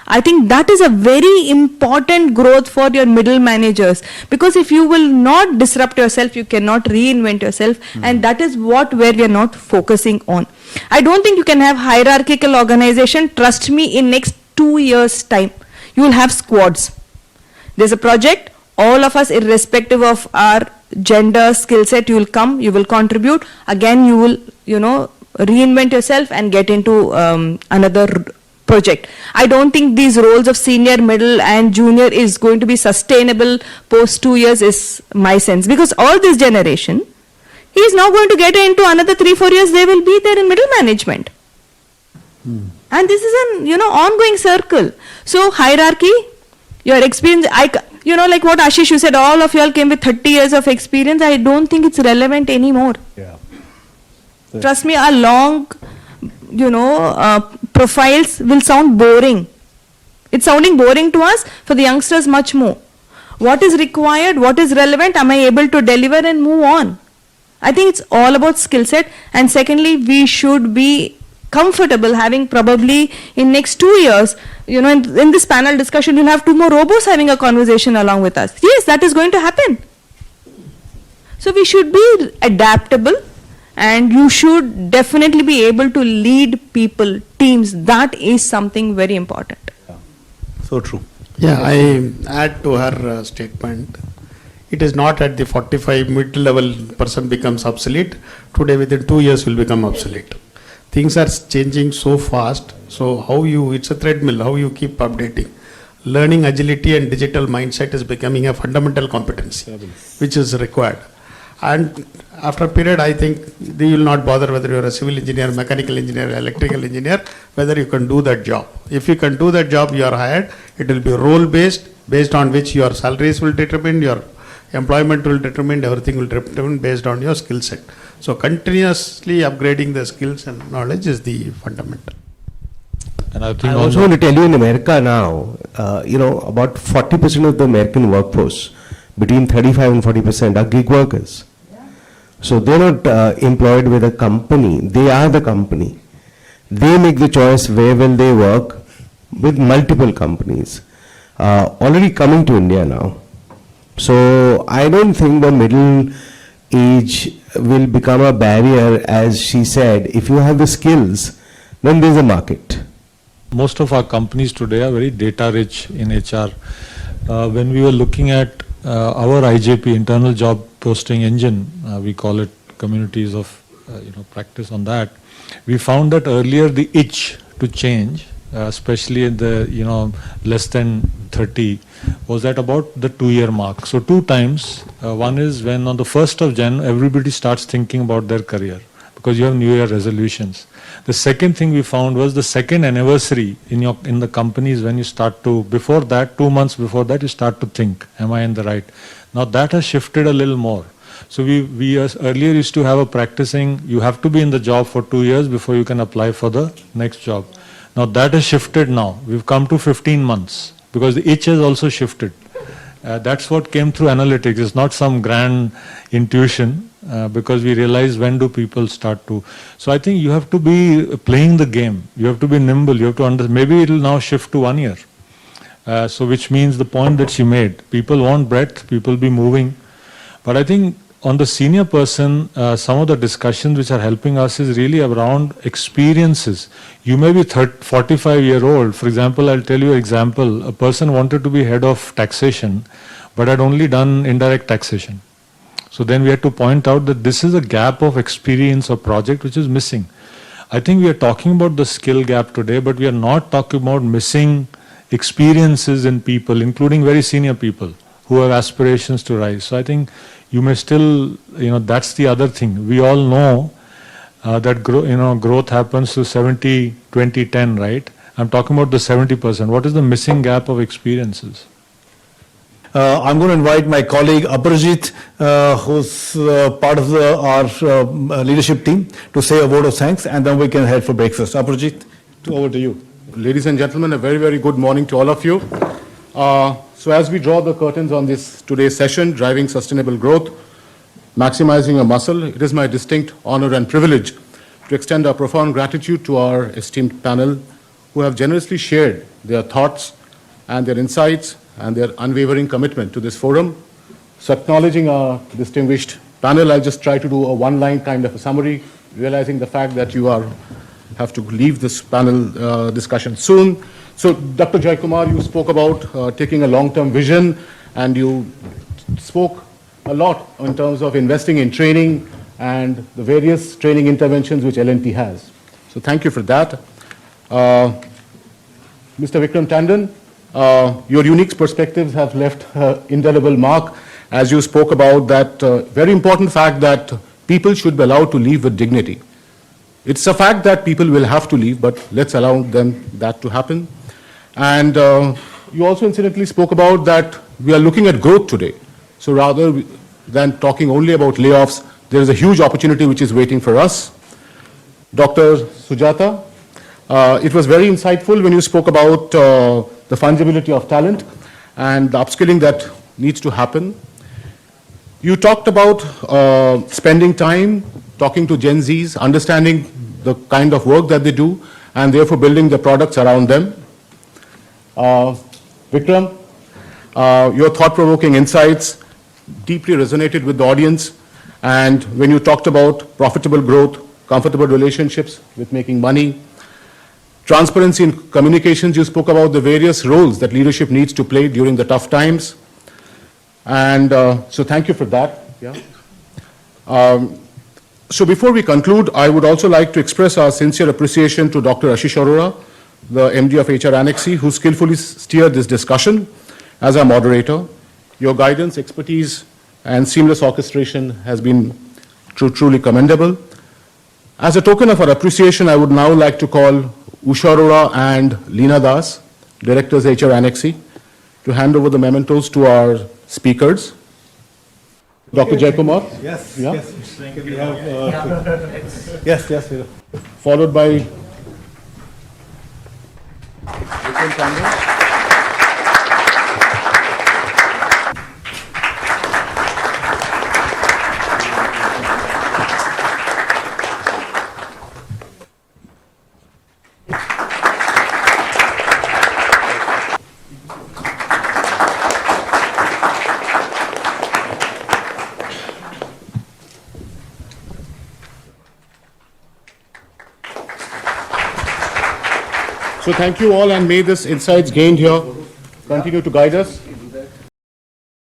I think that is a very important growth for your middle managers, because if you will not disrupt yourself, you cannot reinvent yourself, and that is where we are not focusing on. I don't think you can have hierarchical organization. Trust me, in next 2 years' time, you will have squads. There's a project, all of us, irrespective of our gender, skill set, you will come, you will contribute. Again, you will, reinvent yourself and get into another project. I don't think these roles of senior, middle and junior is going to be sustainable post 2 years is my sense. Because all this generation, he is now going to get into another 3-4 years, they will be there in middle management. And this is an ongoing circle. So hierarchy, your experience, like what Ashish you said, all of you all came with 30 years of experience. I don't think it's relevant anymore. Yeah. Trust me, our long, profiles will sound boring. It's sounding boring to us, for the youngsters much more. What is required, what is relevant, am I able to deliver and move on? I think it's all about skill set. And secondly, we should be comfortable having probably in next 2 years, in this panel discussion, you'll have 2 more robots having a conversation along with us. Yes, that is going to happen. So we should be adaptable, and you should definitely be able to lead people, teams. That is something very important. So true. Yeah, I add to her statement. It is not at the 45 mid-level person becomes obsolete. Today within 2 years will become obsolete. Things are changing so fast. So it's a treadmill, how you keep updating. Learning agility and digital mindset is becoming a fundamental competency, which is required. And after a period, I think they will not bother whether you're a civil engineer, mechanical engineer, electrical engineer, whether you can do that job. If you can do that job, you are hired. It will be role-based, based on which your salaries will determine, your employment will determine, everything will determine based on your skill set. So continuously upgrading the skills and knowledge is the fundamental. And I think I also want to tell you in America now, about 40% of the American workforce, between 35 and 40% are gig workers. So they're not employed with a company, they are the company. They make the choice where will they work with multiple companies. Already coming to India now. So I don't think the middle age will become a barrier, as she said. If you have the skills, then there's a market. Most of our companies today are very data rich in HR. When we were looking at our IJP, internal job posting engine, we call it communities of practice on that, we found that earlier the itch to change, especially in the less than 30, was at about the 2-year mark. So 2 times. One is when on the 1st of Jan everybody starts thinking about their career, because you have New Year resolutions. The second thing we found was the second anniversary in the companies, when you start to, before that, 2 months before that, you start to think, am I in the right? Now that has shifted a little more. So we earlier used to have a practicing, you have to be in the job for 2 years before you can apply for the next job. Now that has shifted now. We've come to 15 months because the itch has also shifted. That's what came through analytics. It's not some grand intuition. Because we realize when do people start to. So I think you have to be playing the game. You have to be nimble. You have to understand. Maybe it will now shift to 1 year. So which means the point that she made. People want breadth. People be moving. But I think on the senior person, some of the discussions which are helping us is really around experiences. You may be 45-year-old. For example, I'll tell you an example. A person wanted to be head of taxation, but had only done indirect taxation. So then we had to point out that this is a gap of experience or project which is missing. I think we are talking about the skill gap today, but we are not talking about missing experiences in people, including very senior people who have aspirations to rise. So I think you may still, that's the other thing. We all know that growth happens to 70, 20, 10, right? I'm talking about the 70%. What is the missing gap of experiences? I'm going to invite my colleague Aparajit, who's part of our leadership team, to say a word of thanks, and then we can head for breakfast. Aparajit, over to you. Ladies and gentlemen, a very, very good morning to all of you. So as we draw the curtains on this today's session, Driving Sustainable Growth, Maximizing a Muscle, it is my distinct honor and privilege to extend our profound gratitude to our esteemed panel who have generously shared their thoughts and their insights and their unwavering commitment to this forum. So acknowledging our distinguished panel, I'll just try to do a one-line kind of a summary, realizing the fact that you have to leave this panel discussion soon. So Dr. Jaikumar, you spoke about taking a long-term vision, and you spoke a lot in terms of investing in training and the various training interventions which L&T has. So thank you for that. Mr. Vikram Tandon, your unique perspectives have left an indelible mark as you spoke about that very important fact that people should be allowed to leave with dignity. It's a fact that people will have to leave, but let's allow them that to happen. And you also incidentally spoke about that we are looking at growth today. So rather than talking only about layoffs, there is a huge opportunity which is waiting for us. Dr. Sujata, it was very insightful when you spoke about the fungibility of talent and the upskilling that needs to happen. You talked about spending time talking to Gen Zs, understanding the kind of work that they do, and therefore building the products around them. Vikram, your thought-provoking insights deeply resonated with the audience, and when you talked about profitable growth, comfortable relationships with making money, transparency in communications, you spoke about the various roles that leadership needs to play during the tough times. And so thank you for that. Yeah. So before we conclude, I would also like to express our sincere appreciation to Dr. Ashish Arora, the MD of HR Annexi, who skillfully steered this discussion as our moderator. Your guidance, expertise, and seamless orchestration has been truly commendable. As a token of our appreciation, I would now like to call Usha Arora and Leena Das, Directors HR Annexi, to hand over the mementos to our speakers. Dr. Jaikumar. Yes, yeah? yes. Can we have, yes, yes. Followed by Vikram Pandey. So thank you all, and may this insights gained here continue to guide us.